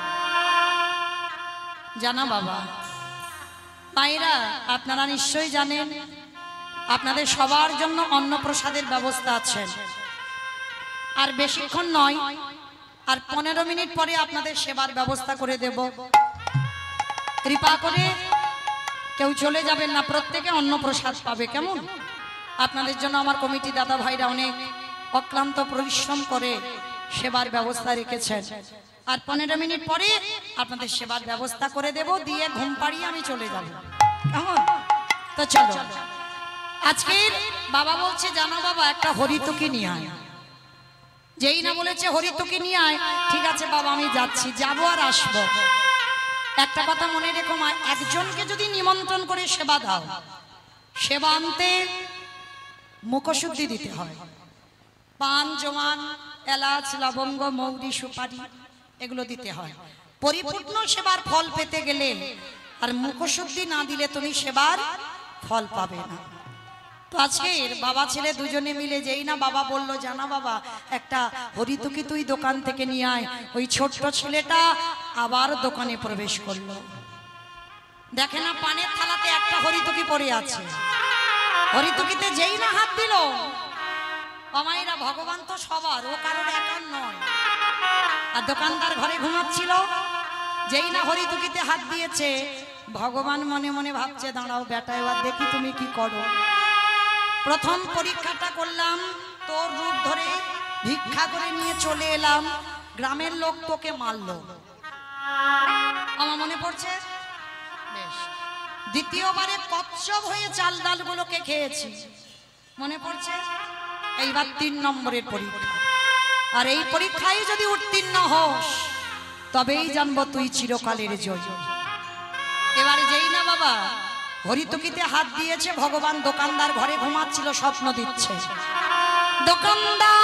জানা বাবা। মায়েরা আপনারা নিশ্চয়ই জানেন আপনাদের সবার জন্য অন্নপ্রসাদের ব্যবস্থা আছে। আর বেশিক্ষণ নয়, আর 15 মিনিট পরে আপনাদের সেবার ব্যবস্থা করে দেব। কৃপা করে কেউ চলে যাবেন না, প্রত্যেকে অন্নপ্রসাদ পাবে, কেমন? আপনাদের জন্য আমার কমিটি দাদা ভাইরা অনেক অক্লান্ত পরিশ্রম করে সেবার ব্যবস্থা রেখেছেন। আর 15 মিনিট পরে আপনাদের সেবার ব্যবস্থা করে দেব, দিয়ে ঘুম পাড়িয়ে আমি চলে যাব, কেমন? তো চলো। আজকের বাবা বলছে জানো বাবা একটা হরিতকি নিয়ে আয়। যেই না বলেছে হরিতকি নিয়ে আয়, ঠিক আছে বাবা আমি যাচ্ছি, যাবো আর আসবো। একটা কথা মনে রেখো মা, একজনকে যদি নিমন্ত্রণ করে সেবা দাও, সেবা আনতে মুখশুদ্ধি দিতে হয়। পান জোয়ান এলাচ লবঙ্গ মৌরি সুপারি এগুলো দিতে হয়। পরিপূর্ণ সেবার ফল পেতে গেলে আর মুখশুদ্ধি না দিলে তুমি সেবার ফল পাবে না। তো আজকের বাবা ছেলে দুজনে মিলে যেই না বাবা বলল জানা বাবা একটা হরিতকি তুই দোকান থেকে নিয়ে আয়, ওই ছোট্ট ছেলেটা আবার দোকানে প্রবেশ করলো। দেখে না পানের থালাতে একটা হরিতকি পড়ে আছে, হরিতকিতে যেই না হাত দিল, মায়েরা ভগবান তো সবার, ও কারোর একার নয়। আর দোকানদার ঘরে ঘুমাচ্ছিল, যেই না হরিতকিতে হাত দিয়েছে, ভগবান মনে মনে ভাবছে দাঁড়াও বেটা এবার দেখি তুমি কি করো। প্রথম পরীক্ষাটা করলাম, তোর রূপ ধরে ভিক্ষা করে নিয়ে চলে এলাম, গ্রামের লোক তোকে মারলো, আমার মনে পড়ছে বেশ। দ্বিতীয়বারে কচ্ছপ হয়ে চাল ডালগুলোকে খেয়েছি, মনে পড়ছে। এইবার 3 নম্বরের পরীক্ষা, আর এই পরীক্ষায় যদি উত্তীর্ণ হোস তবেই জানবো তুই চিরকালের জয়। এবারে যেই না বাবা হরিতকিতে হাত দিয়েছে, ভগবান দোকানদার ঘরে ঘুমাচ্ছিল, স্বপ্ন দিচ্ছে। দোকানদার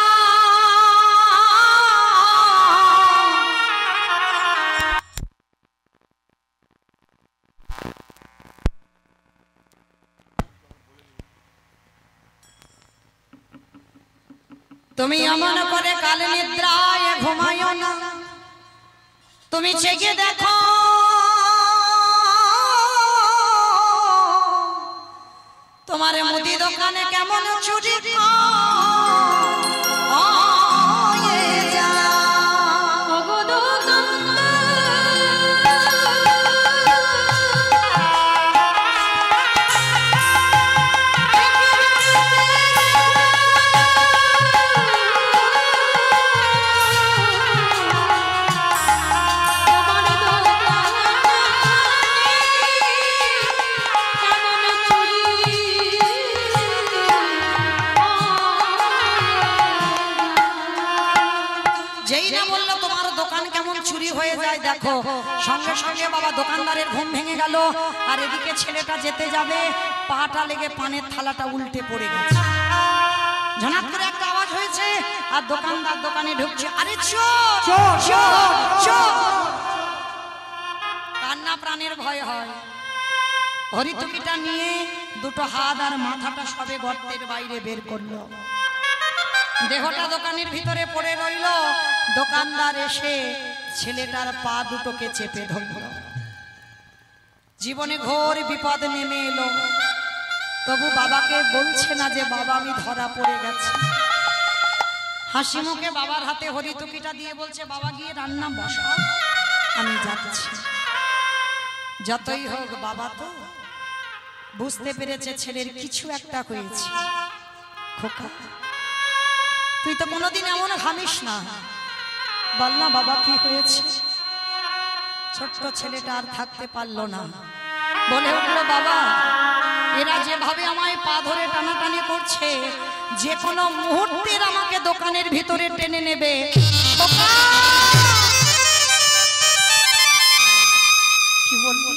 তুমি এমন করে কালে নিদ্রায় ঘুমায়ো না, তুমি জেগে দেখো তোমার মুদি দোকানে কেমন চুরি দেখো। সঙ্গে সঙ্গে বাবা দোকানদারের ঘুম ভেঙে গেল, আর এদিকে ছেলেটা যেতে যাবে, পাটা লেগে পানের থালাটা উল্টে পড়ে গেছে। ঝনাত করে একটা আওয়াজ হয়েছে, আর দোকানদার দোকানে ঢুকছে, আরে চোর চোর চোর চোর। কান্না প্রাণের ভয় হয়। হরিতকিটা নিয়ে দুটো হাত আর মাথাটা সবে গর্তের বাইরে বের করলো, দেহটা দোকানের ভিতরে পড়ে রইল। দোকানদার এসে ছেলেটার পা দুটোকে চেপে ধরল। জীবনে ঘোর বিপদ নেমে এলো, তবু বাবাকে বলছে না যে বাবা আমি ধরা পড়ে গেছি। হাসি মুখে বাবার হাতে হরিতুকিটা দিয়ে বলছে বাবা গিয়ে রান্না বসাও, আমি যাচ্ছি। যতই হোক বাবা তো বুঝতে পেরেছে ছেলের কিছু একটা হয়েছে। খোকা তুই তো কোনোদিন এমন ঘামিস না, বল না বাবা কি হয়েছে। ছোট্ট ছেলেটা আর থাকতে পারলো না, বলে উঠলো বাবা এরা যেভাবে আমায় পা ধরে টানাটানি করছে, যে কোনো মুহূর্তে আমাকে দোকানের ভিতরে টেনে নেবে। কি বলবি?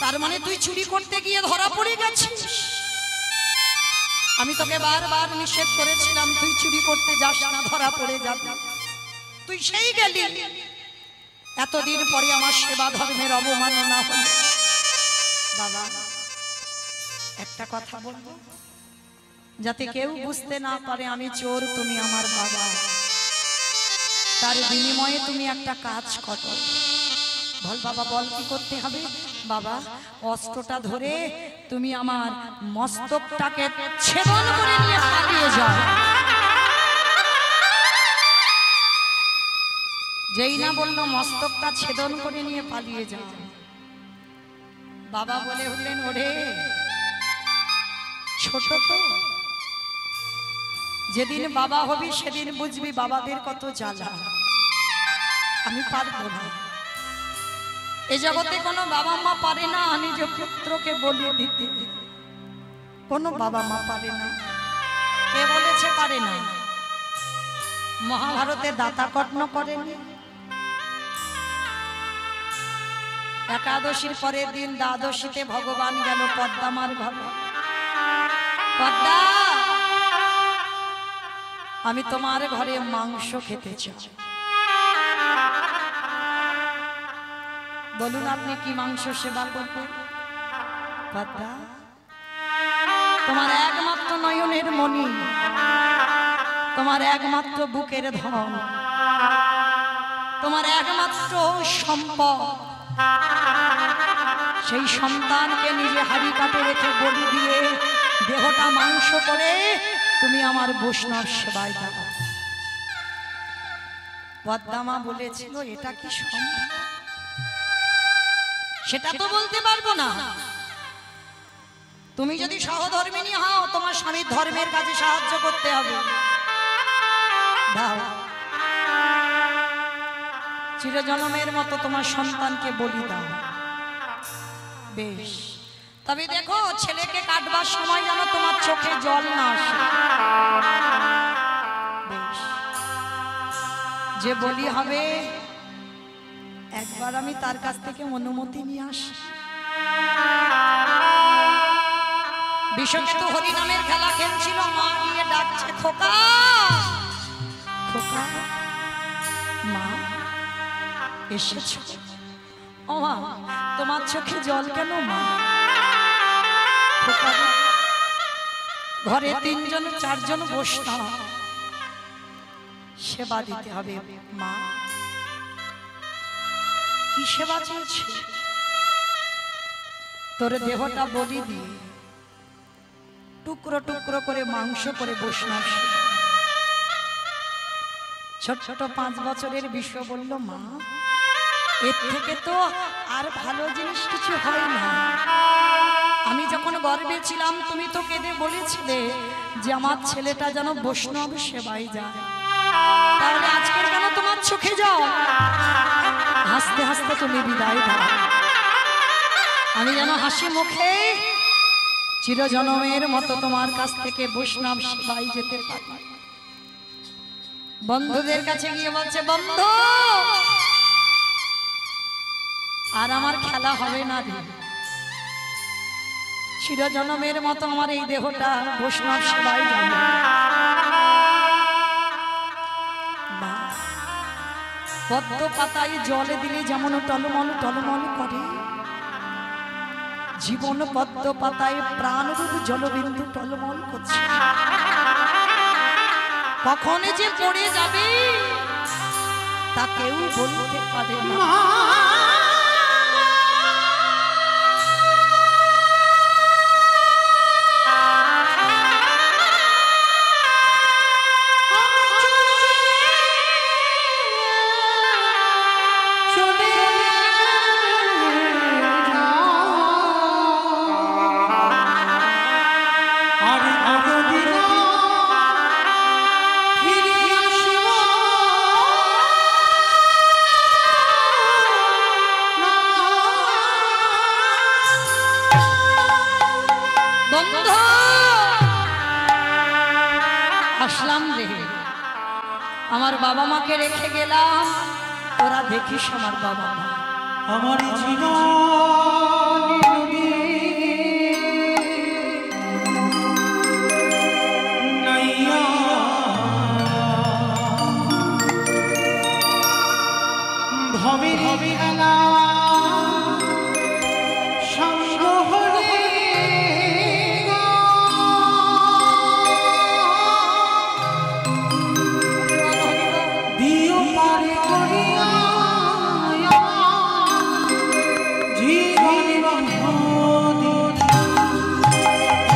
তার মানে তুই চুরি করতে গিয়ে ধরা পড়ে গেছিস? আমি তোকে বারবার নিষেধ করেছিলাম তুই চুরি করতে যাস না, ধরা পড়ে যাবি। তুই সেই গেলি। এতদিন পরে আমার সেবা ধর্মের অবমাননা হল। বাবা একটা কথা বলবো, যাতে কেউ বুঝতে না পারে আমি চোর, তুমি আমার বাবা। তার বিনিময়ে তুমি একটা কাজ করো। বল বাবা বল কি করতে হবে? বাবা অস্ত্রটা ধরে তুমি আমার মস্তকটাকে ছেদন করে নিয়ে পালিয়ে যাও। যেই না বললো মস্তকটা ছেদন করে নিয়ে পালিয়ে যাও, বাবা বলে উঠলেন ওরে ছোট তো, যেদিন বাবা হবি সেদিন বুঝবি বাবাদের কত জ্বালা। আমি পারবো না। এ জগতে কোনো বাবা মা পারে না নিজ পুত্রকে বলিয়ে দিতে, কোনো বাবা মা পারে না। কে বলেছে পারে না? মহাভারতে দাতা কর্ণ করেনি? একাদশীর পরের দিন দ্বাদশীতে ভগবান গেল পদ্মামার ঘরে। পদ্মা আমি তোমার ঘরে মাংস খেতে চাই। বলুন আপনি কি মাংস সেবা করবেন? পদ্মা তোমার একমাত্র নয়নের মণি, তোমার একমাত্র বুকের ধন, তোমার একমাত্র সম্পদ, সেই সন্তানকে নিজে হাড়ি কাটে রেখে বলি দিয়ে দেহটা মাংস করে তুমি আমার বৈষ্ণব সেবায় দাও। পদ্মা বলেছিল এটা কি সম্ভব? সেটা তো বলতে পারবো না। তুমি যদি সহধর্মিনী হও তোমার স্বামীর ধর্মের কাজে সাহায্য করতে হবে, দাও। চিরজন্মের মতো তোমার সন্তানকে বলি দাও। বেশ, তবে দেখো ছেলেকে কাটবার সময় যেন তোমার চোখে জল না আসে। বেশ, যে বলি হবে একবার আমি তার কাছ থেকে অনুমতি নিয়ে আসি। বিশ্বকেতু হরিনামের খেলা খেলছিল, মা গিয়ে ডাকছে খোকা খোকা। মা এসেছ? ও মা তোমার চোখে জল কেন মা? খোকা ঘরে 3 জন 4 জন বৈষ্ণব, সেবা দিতে হবে। মা কি সেবা চলছে? তোর দেহটা বলি দিয়ে টুকরো টুকরো করে মাংস করে বৈষ্ণব। ছোট ছোট 5 বছরের বিশ্ব বলল মা এর থেকে তো আর ভালো জিনিস কিছু হয় না। আমি যখন গর্বে ছিলাম তুমি তো কেঁদে বলেছিলে যে আমার ছেলেটা যেন বৈষ্ণব সেবায় যায়, তাহলে আজকের কেন তোমার চোখে যাও? হাসতে হাসতে তুমি বিদায় দাও। আমি যেন হাসি মুখে চিরজন্মের মতো তোমার কাছ থেকে বৈষ্ণব সেবায় যেতে পারি। বন্ধুদের কাছে গিয়ে বলছে বন্ধু আর আমার খেলা হবে না রে, চিরজন্মের মতো আমার এই দেহটা বৈষ্ণব সেবায় যাবে। পদ্ম পাতায় জলে দিলে যেমন টলমল টলমল করে, জীবন পদ্ম পাতায় প্রাণরূপ জলবিন্দু টলমল করছে। কখন যে পড়ে যাবে তা কেউ বলতে পারে না। আমার বাবা মাকে রেখে গেলাম, তোরা দেখিস আমার বাবা মা। আমার জীবন নদী নাইয়া ভবে ভবে আলা সঙ্গ হরে দিও পারে করিয়া জীবন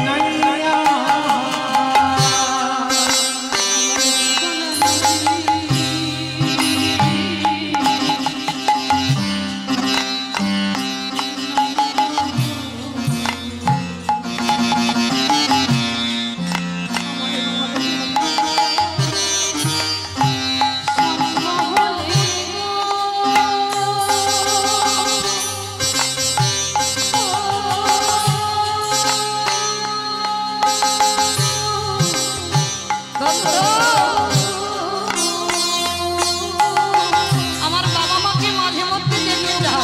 নাইয়া আমার বাবা মাকে মাঝে মধ্যে দেখে যাও।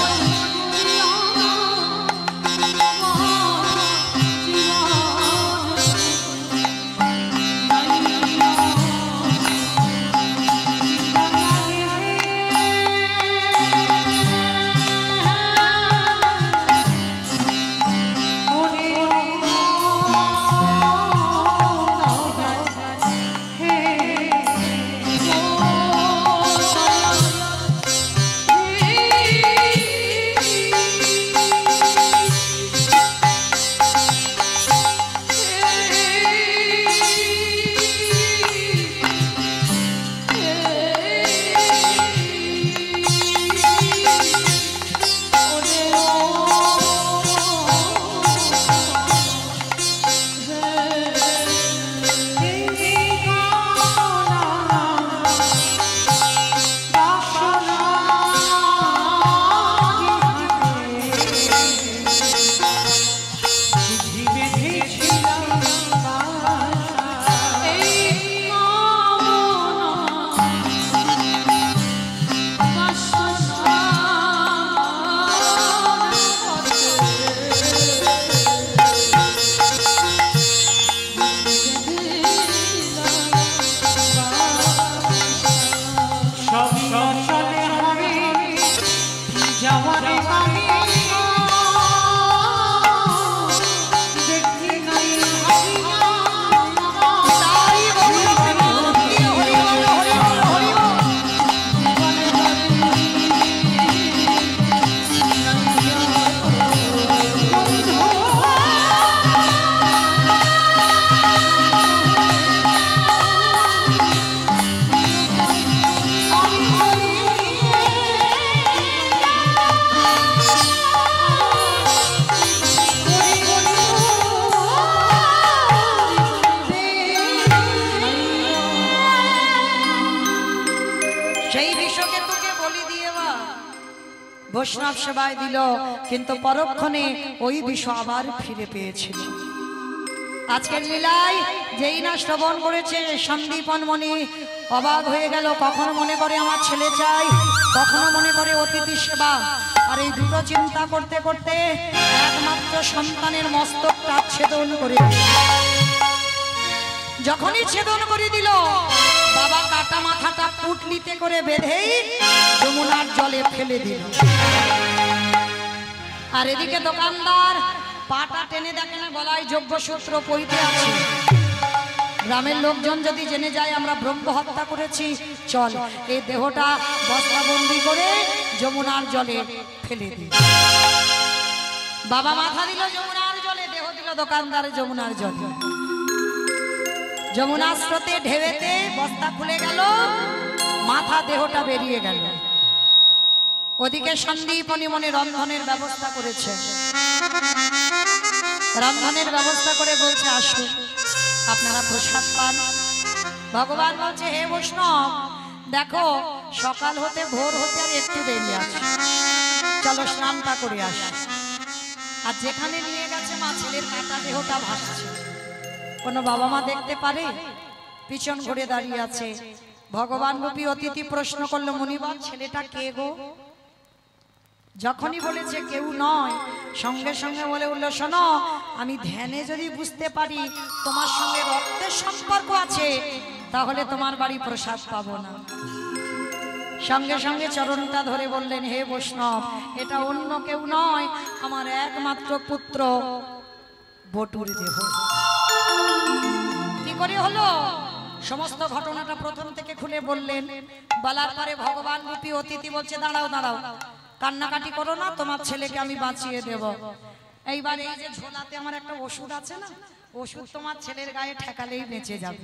বৈষ্ণব সেবায় দিল, কিন্তু পরক্ষণে ওই বিষয় আবার ফিরে পেয়েছিল। আজকের লীলায় যেই না শ্রবণ করেছে সন্দীপন মণি অবাক হয়ে গেল। কখনো মনে করে আমার ছেলে চাই, কখনো মনে করে অতিথি সেবা। আর এই দুটো চিন্তা করতে করতে একমাত্র সন্তানের মস্তকটা ছেদন করে দিল। যখনই ছেদন করে দিল, বাবা কাটা মাথাটা পুটলিতে করে বেঁধেই যমুনার জলে ফেলে দিল। আর এদিকে দোকানদার পাটা টেনে দেখে না গলায় যজ্ঞসূত্র পইতে আছে। গ্রামের লোকজন যদি জেনে যায় আমরা ব্রহ্ম হত্যা করেছি, চল এই দেহটা বস্তাবন্দি করে যমুনার জলে ফেলে দিই। বাবা মাথা দিল যমুনার জলে, দেহ দিল দোকানদার যমুনার জলে। যমুনার স্রোতে ঢেউতে বস্তা খুলে গেল, মাথা দেহটা বেরিয়ে গেল। ওদিকে সন্দীপনী মনে রন্ধনের ব্যবস্থা করেছে। রন্ধনের ব্যবস্থা করে বলছে আসুন আপনারা প্রসাদ পান। ভগবান বলছে হে বৈষ্ণব দেখো সকাল হতে ভোর হতে আর একটু দেরি আছে, চলো স্নানটা করে আসি। আর যেখানে নিয়ে গেছে মা ছেলের কাটা দেহটা ভাসছে, কোনো বাবা মা দেখতে পারে? পিছন ঘুরে দাঁড়িয়ে আছে, ভগবান রূপী অতিথি প্রশ্ন করলো, মুনিবর ছেলেটা কে গো? যখনই বলেছে কেউ নয়, সঙ্গে সঙ্গে বলে উঠল, শোনো, আমি ধ্যানে যদি বুঝতে পারি তোমার সঙ্গে রক্তের সম্পর্ক আছে, তাহলে তোমার বাড়ি প্রসাদ পাবো না। সঙ্গে সঙ্গে চরণটা ধরে বললেন, হে বৈষ্ণব, এটা অন্য কেউ নয়, আমার একমাত্র পুত্র বটুর দেহ। কি করে হলো? সমস্ত ঘটনাটা প্রথম থেকে খুলে বললেন। বলার পরে ভগবান রূপী অতিথি বলছে, দাঁড়াও দাঁড়াও, কান্নাকাটি করো না, তোমার ছেলেকে আমি বাঁচিয়ে দেব। এইবার এই যে ঝোলাতে আমার একটা ওষুধ আছে না, ওষুধ তোমার ছেলের গায়ে ঠেকালেই বেঁচে যাবে।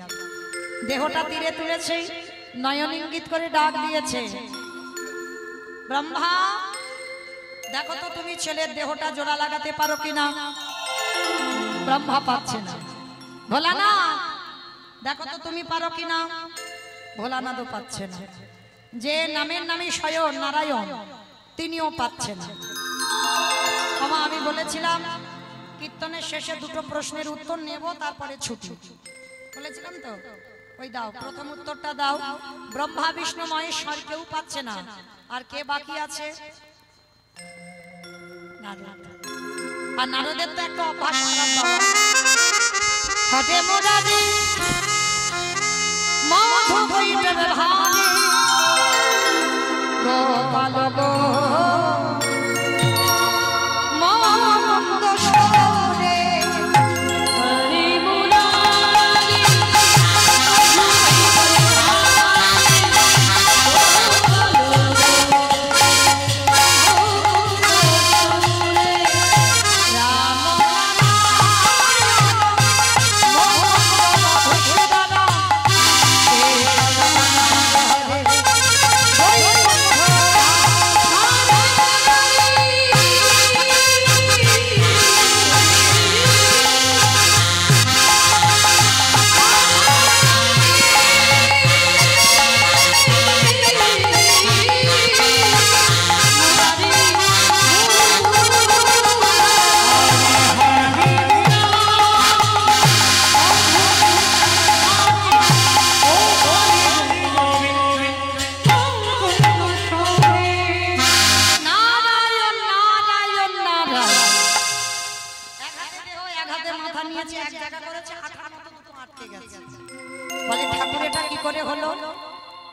দেহটা তীরে তুলেছে, নয়ন ইঙ্গিত করে ডাক দিয়েছে, ব্রহ্মা দেখো তো তুমি ছেলের দেহটা জোড়া লাগাতে পারো কিনা। ব্রহ্মা পাচ্ছে না। ভোলানাথ দেখো তো তুমি পারো কিনা। ভোলানাথও পাচ্ছে না। যে নামের নামে স্বয়ং নারায়ণ, তিনিও পাচ্ছেন না। আমি বলেছিলাম কীর্তনের শেষে দুটো প্রশ্নের উত্তর নেব, তারপরে ছুটি বলেছিলাম তো, ওই দাও, প্রথম উত্তরটা দাও। ব্রহ্মা বিষ্ণু মহেশ্বর কেউ পাচ্ছে না, আর কে বাকি আছে? নারদ। আর নারদের তো একটা অভ্যাস খারাপ বাবা, হটে মুরারি মধু বইতে ভানে গোপাল গো মন্দ সরে হরি মুরারি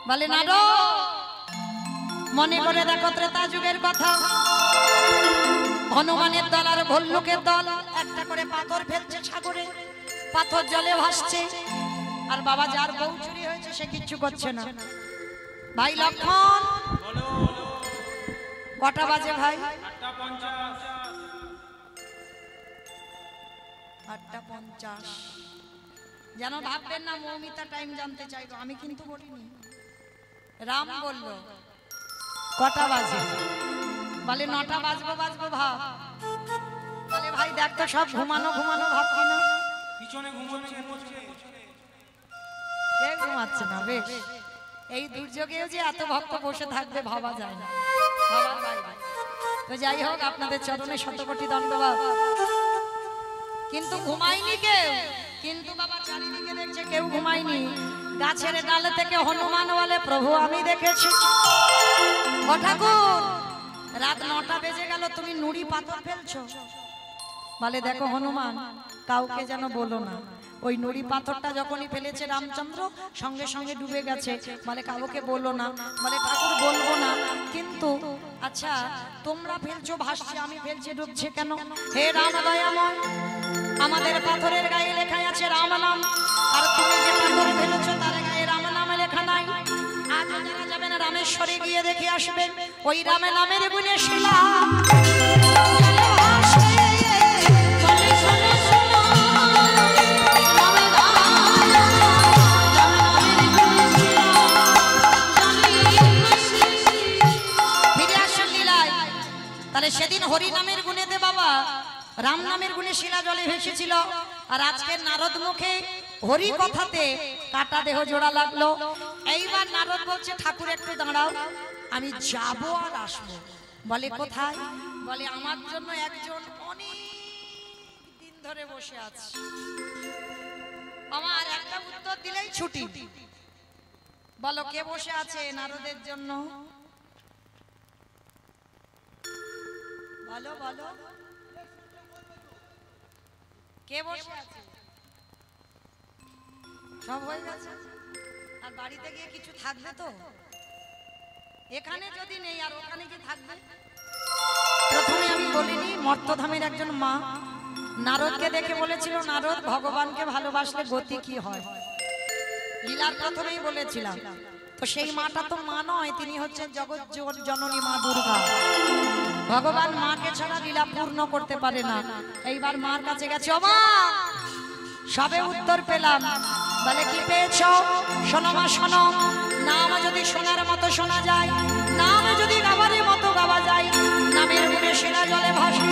বলে নারদ, মনে করে দেখো ত্রেতা যুগের কথা, হনুমানের দল আর ভল্লুকের দল একটা করে পাথর ফেলছে সাগরে, পাথর জলে ভাসছে, আর বাবা যার বউ চুরি হয়েছে সে কিচ্ছু করছে না। ভাই লক্ষণ, কটা বাজে ভাই? 8:50। যেন ভাববেন না মৌমিতা টাইম জানতে চাইলো, আমি কিন্তু বলিনি। রাম বলল কটা বাজে? বলে 9টা বাজবো বাজবো ভাব। বলে ভাই দেখ তো সব ঘুমানো ঘুমানো ভাব কিনা, পিছনে ঘুমাচ্ছে, কে ঘুমাচ্ছে না? বেশ, এই দুর্যোগেও যে এত ভক্ত বসে থাকবে ভাবা যায় না, ভাবার বাইরে। তো যাই হোক, আপনাদের চরণে শতকোটি দণ্ডবাদ। কিন্তু ঘুমায়নি কেউ, কিন্তু বাবা চারিদিকে দেখছে কেউ ঘুমায়নি। গাছের ডালে থেকে হনুমান বলে, প্রভু আমি দেখেছি, ও ঠাকুর রাত 9টা বেজে গেল, তুমি নুড়ি পাথর ফেলছো। বলে দেখো হনুমান, কাউকে যেন বলো না। ওই নুড়ি পাথরটা যখনই ফেলেছে রামচন্দ্র, সঙ্গে সঙ্গে ডুবে গেছে। বলে কাউকে বলো না। বলে ঠাকুর বলবো না, কিন্তু আচ্ছা তোমরা ফেলছো ভাসছে, আমি ফেলছি ডুবছে কেন? হে রাম দয়াময়, আমাদের পাথরের গায়ে লেখা আছে রাম নাম, আর তুমি যে পাথর ফেলেছো তার গায়ে রাম নাম লেখা নাই। আজ যারা যাবেন রামেশ্বরে গিয়ে দেখে আসবেন, ওই রামে নামের গুণে শিলা তাহলে সেদিন হরি নামের গুণেতে বাবা রাম নামের গুণে শিলা জলে ভেসেছিল। আর আজকের নারদ মুখে হরি কথাতে কাটা দেহ জোড়া লাগলো। এইবার নারদ বলছে, ঠাকুর একটু দাঁড়াও, আমি যাব আর আসবো। বলে কোথায়? বলে আমার জন্য একজন অনেক দিন ধরে বসে আছে, আমার একটা উত্তর দিলেই ছুটি। বলো কে বসে আছে নারদের জন্য? বলো বলো, কে বসে আছে? সব হয়ে গেছে? আর বাড়িতে গিয়ে কিছু থাকবে তো? এখানে যদি নেই আর ওখানে কি থাকবে? প্রথমে আমি বলিনি, মর্তধামের একজন মা নারদকে দেখে বলেছিল, নারদ ভগবানকে ভালোবাসলে গতি কি হয়? লীলার প্রথমেই বলেছিলাম। তো সেই মাটা তো মা নয়, তিনি হচ্ছেন জগৎ জননী মা দুর্গা। ভগবান মাকে ছাড়া লীলা পূর্ণ করতে পারে না। এইবার মার কাছে গেছে, ও মা, সবে উত্তর পেলাম। বলে কি পেয়েছো? শোনো মা শোনো, নাম যদি সোনার মতো শোনা যায়, নাম যদি গাবারের মতো গাওয়া যায়, নামের গুণে সেনা জলে ভাসি,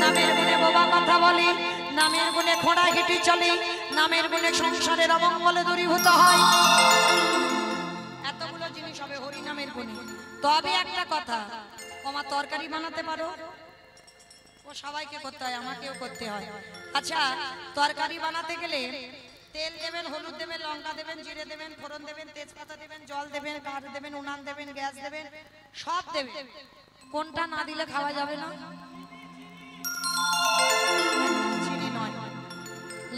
নামের গুণে বোবা কথা বলি, নামের গুণে খোঁড়া হিটি চলে, নামের গুণে সংসারের অমঙ্গলে দূরীভূত হয়। এতগুলো জিনিস হবে হরি নামের গুণে। তবে একটা কথা, ওমা তরকারি বানাতে পারো? ও সবাইকে করতে হয়, আমাকেও করতে হয়। আচ্ছা, তরকারি বানাতে গেলে তেল দেবেন, হলুদ দেবেন, লঙ্কা দেবেন, জিরে দেবেন, ফোড়ন দেবেন, তেজপাতা দেবেন, জল দেবেন, কাঠ দেবেন, উনান দেবেন, গ্যাস দেবেন, সব দেবেন। কোনটা না দিলে খাওয়া যাবে না? চিনি নয়,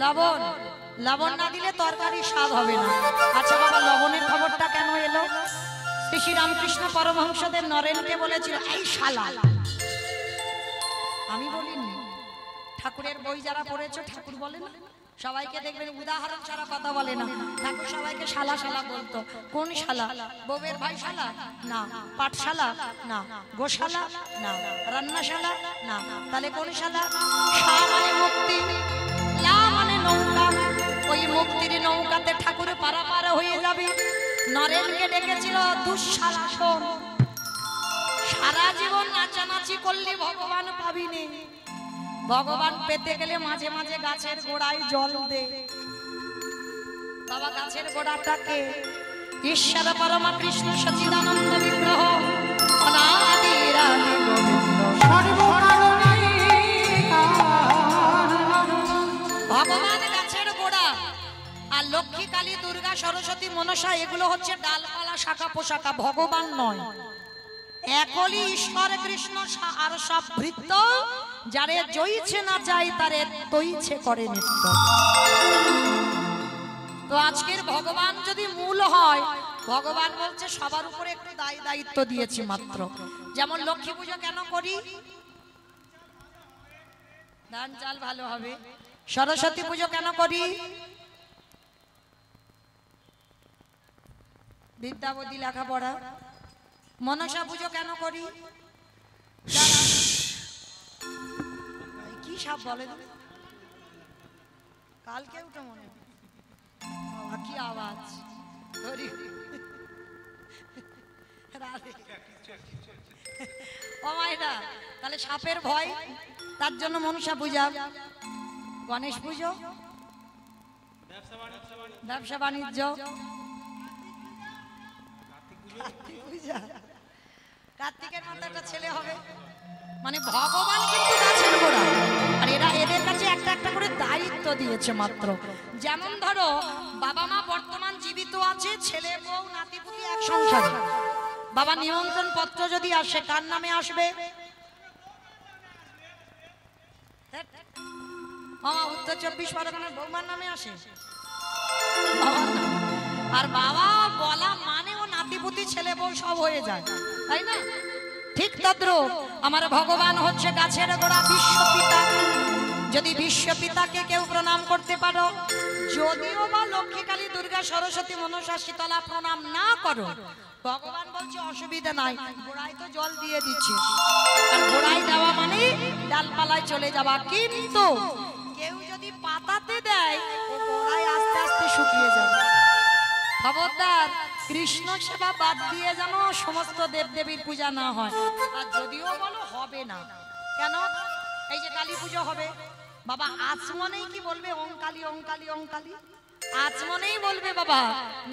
লবণ। লবণ না দিলে তরকারি স্বাদ হবে না। আচ্ছা বাবা, লবণের খবরটা কেন এলো? শ্রী রামকৃষ্ণ পরমহংসদেব নরেনকে বলেছিল, এই শালা। আমি বলিনি, ঠাকুরের বই যারা পড়েছো ঠাকুর বলে না, সবাইকে দেখবেন উদাহরণ ছাড়া কথা বলে না। ঠাকুর সবাইকে শালা শালা বলতো। কোন শালা? বউয়ের ভাই শালা না, পাঠশালা না, গোশালা না, রান্নাশালা না, তাহলে কোন শালা? শা মানে মুক্তি, লা মানে নৌকা। ওই মুক্তির নৌকাতে ঠাকুর পারাপার হয়ে যাবে। নরেনকে ডেকেছিল দুঃশালা শোন, সারা জীবন নাচানাচি করলে ভগবান পাবিনি। ভগবান পেতে গেলে মাঝে মাঝে গাছের গোড়ায় জল দে। বাবা, গাছের গোড়াটাকে ঈশ্বর পরমা কৃষ্ণ সচিদানন্দ বিগ্রহ অনাদির আদি গোবিন্দ ভগবান গাছের গোড়া। আর লক্ষ্মী, কালী, দুর্গা, সরস্বতী, মনসা এগুলো হচ্ছে ডালপালা, শাখা পোশাকা, ভগবান নয়। একলি ঈশ্বর কৃষ্ণ আর সব ভৃত্য, যারে জয়ছে না যায় তারে তৈছে করে নিত্য। তো আজকের ভগবান যদি মূল হয়, ভগবান বলছে সবার উপরে একটু দায়িত্ব দিয়েছি মাত্র। যেমন লক্ষ্মী পুজো কেন করি? ধান চাল ভালো হবে। সরস্বতী পুজো কেন করি? বিদ্যা বুদ্ধি লেখাপড়া। মনসা পুজো কেন করি? কি সব বলে কালকে উঠে মনে কি আওয়াজ ও মায়েরা, তাহলে সাপের ভয়, তার জন্য মনসা পূজা। গণেশ পুজো, ব্যবসা বাণিজ্য। কার্তিকের মধ্যে একটা ছেলে হবে, মানে ভগবান কিন্তু গাছের গোড়া। আর এরা এদের কাছে একটা একটা করে দায়িত্ব দিয়েছে মাত্র। যেমন ধরো, বাবা মা বর্তমান জীবিত আছে, ছেলে বউ নাতিপুতি এক সংসারে। বাবা নিমন্ত্রণ পত্র যদি আসে, কার নামে আসবে? মামা উত্তর 24 পরগনার বৌমার নামে আসে। আর বাবা বলা মানে ও নাতিপুতি ছেলে বউ সব হয়ে যায়, তাই না? ঠিক তদ্রূপ আমার ভগবান হচ্ছে গাছের গোড়া, বিশ্বপিতা। যদি বিশ্বপিতাকে কেউ প্রণাম করতে পারো, যদিও বা লক্ষ্মী, কালী, দুর্গা, সরস্বতী, মনসা, শীতলা প্রণাম না করো, ভগবান বলছে অসুবিধা নাই, গোড়ায় তো জল দিয়ে দিচ্ছিস। আর গোড়ায় দেওয়া মানে ডালপালায় চলে যাওয়া। কিন্তু কেউ যদি পাতাতে দেয়, ও গোড়ায় আস্তে আস্তে শুকিয়ে যাবে। খবরদার, কৃষ্ণ সেবা বাদ দিয়ে যেন সমস্ত দেবদেবীর পূজা না হয়। আর যদিও বলো হবে না, কেন? এই যে কালী পুজো হবে, বাবা আচমনেই কি বলবে? ওং কালী, ওং কালী, ওং কালী। আচমনেই বলবে বাবা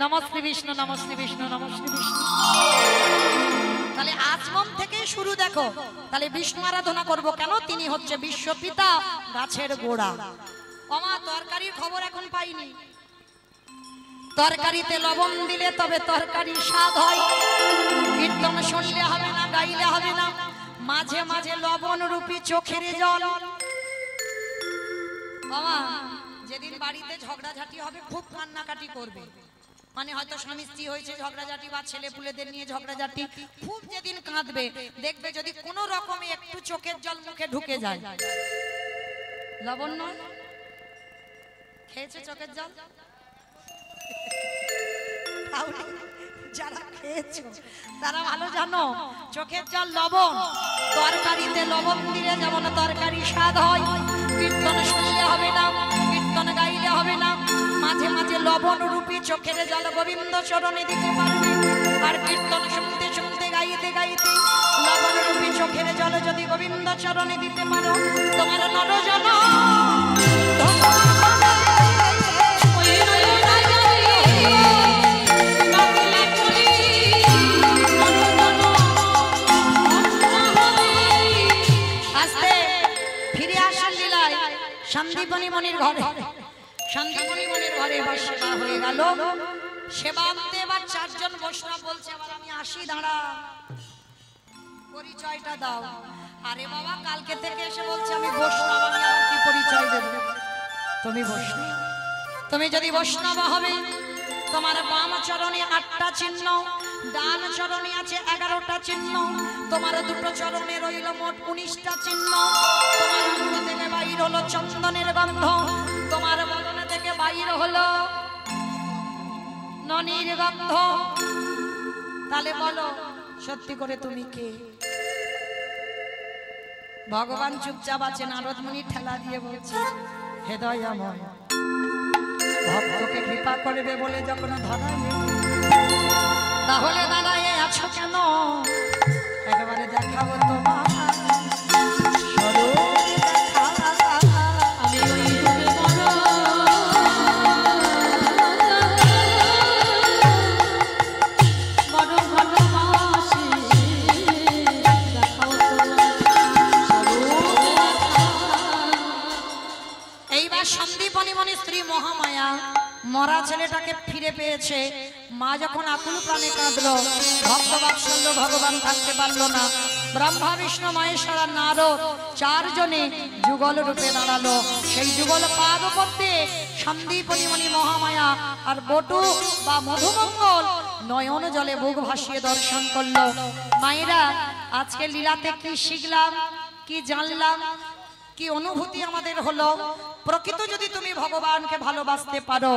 নমঃ শ্রী বিষ্ণু, নমঃ শ্রী বিষ্ণু, নমঃ শ্রী বিষ্ণু। তাহলে আচমন থেকে শুরু। দেখো, তাহলে বিষ্ণু আরাধনা করব কেন? তিনি হচ্ছে বিশ্বপিতা, গাছের গোড়া। আমার তরকারির খবর এখন পাইনি। তরকারিতে লবণ দিলে তবে তরকারি স্বাদ হয়। কীর্তন শুনলে হবে না, গাইলে হবে না, মাঝে মাঝে লবণ রূপী চোখের জল। বাবা যেদিন বাড়িতে ঝগড়াঝাটি হবে খুব কান্নাকাটি করবে, মানে হয়তো স্বামী স্ত্রী হয়েছে ঝগড়াঝাটি বা ছেলে পুলেদের নিয়ে ঝগড়াঝাটি, খুব যেদিন কাঁদবে দেখবে যদি কোনো রকমে একটু চোখের জল মুখে ঢুকে যায়, লবণ নয় খেয়েছে চোখের জল, যারা খেয়েছো তারা ভালো জানো চোখের জল লবণ। তরকারিতে লবণ দিলে যেমন তরকারি স্বাদ হয়, কীর্তন শুনলে হবে না, কীর্তন গাইলে হবে না, মাঝে মাঝে লবণ রূপী চোখের জল গোবিন্দ চরণে দিতে পারবে। আর কীর্তন শুনতে শুনতে গাইতে গাইতে লবণ রূপী চোখের জল যদি গোবিন্দ চরণে দিতে পারো, তোমার নরজন সন্দীপনী মনির ঘরে, সন্দীপনী মনির ঘরে এবার সেবা হয়ে গেল। সেবাতে এবার চারজন বৈষ্ণব বলছে এবার আমি আসি, দাঁড়া পরিচয়টা দাও। আরে বাবা কালকে থেকে এসে বলছে আমি বৈষ্ণব, আমি আবার কি পরিচয় দেব? তুমি বৈষ্ণব, তুমি যদি বৈষ্ণব হবে তোমার বাম চরণে 8টা চিহ্ন, ডান চরণে আছে 11টা চিহ্ন, তোমার দুটো চরণে রইল মোট 19টা চিহ্ন। তোমার মুখ থেকে বাইর হলো চন্দনের গন্ধ, তোমার বদন থেকে বাইর হলো ননির গন্ধ। তাহলে বলো সত্যি করে তুমি কে? ভগবান চুপচাপ আছে, নারদ মুনি ঠেলা দিয়ে বলছে হে দয়াময়, ভক্তকে কৃপা করবে বলে যখন ধরায় তাহলে দাঁড়ায় আছো কেন? একেবারে দেখাবো তোমার স্ত্রী মহামায়া মরা ছেলেটাকে ফিরে পেয়েছে। মা যখন আকুল প্রাণে কাঁদলো, ভক্ত বাৎসল্য ভগবান থাকতে পারলো না, ব্রহ্মা বিষ্ণু মহেশ্বর নারদ চারজনে যুগল রূপে দাঁড়ালো। সেই যুগল পাদ পদ্মে সন্দীপনী মণি মহামায়া আর বটু বা মধুমঙ্গল নয়ন জলে বুক ভাসিয়ে দর্শন করলো। মায়েরা আজকে লীলাতে কি শিখলাম, কি জানলাম, কি অনুভূতি আমাদের হলো? প্রকৃত যদি তুমি ভগবানকে ভালোবাসতে পারো,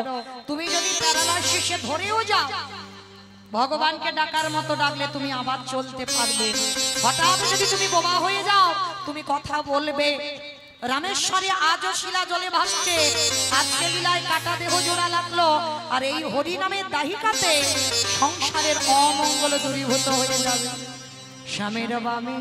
তুমি যদি প্যারালাইসিসে ধরেও যাও, ভগবানকে ডাকার মতো ডাকলে তুমি আবার চলতে পারবে। হঠাৎ যদি তুমি বোবা হয়ে যাও, তুমি কথা বলবে। রামেশ্বরে আজও শিলা জলে ভাসছে, আজকে লীলায় কাটা দেহ জোড়া লাগলো, আর এই হরি নামের দাহিকাতে সংসারের অমঙ্গল দূরীভূত হয়ে যাবে। স্বামীর বামে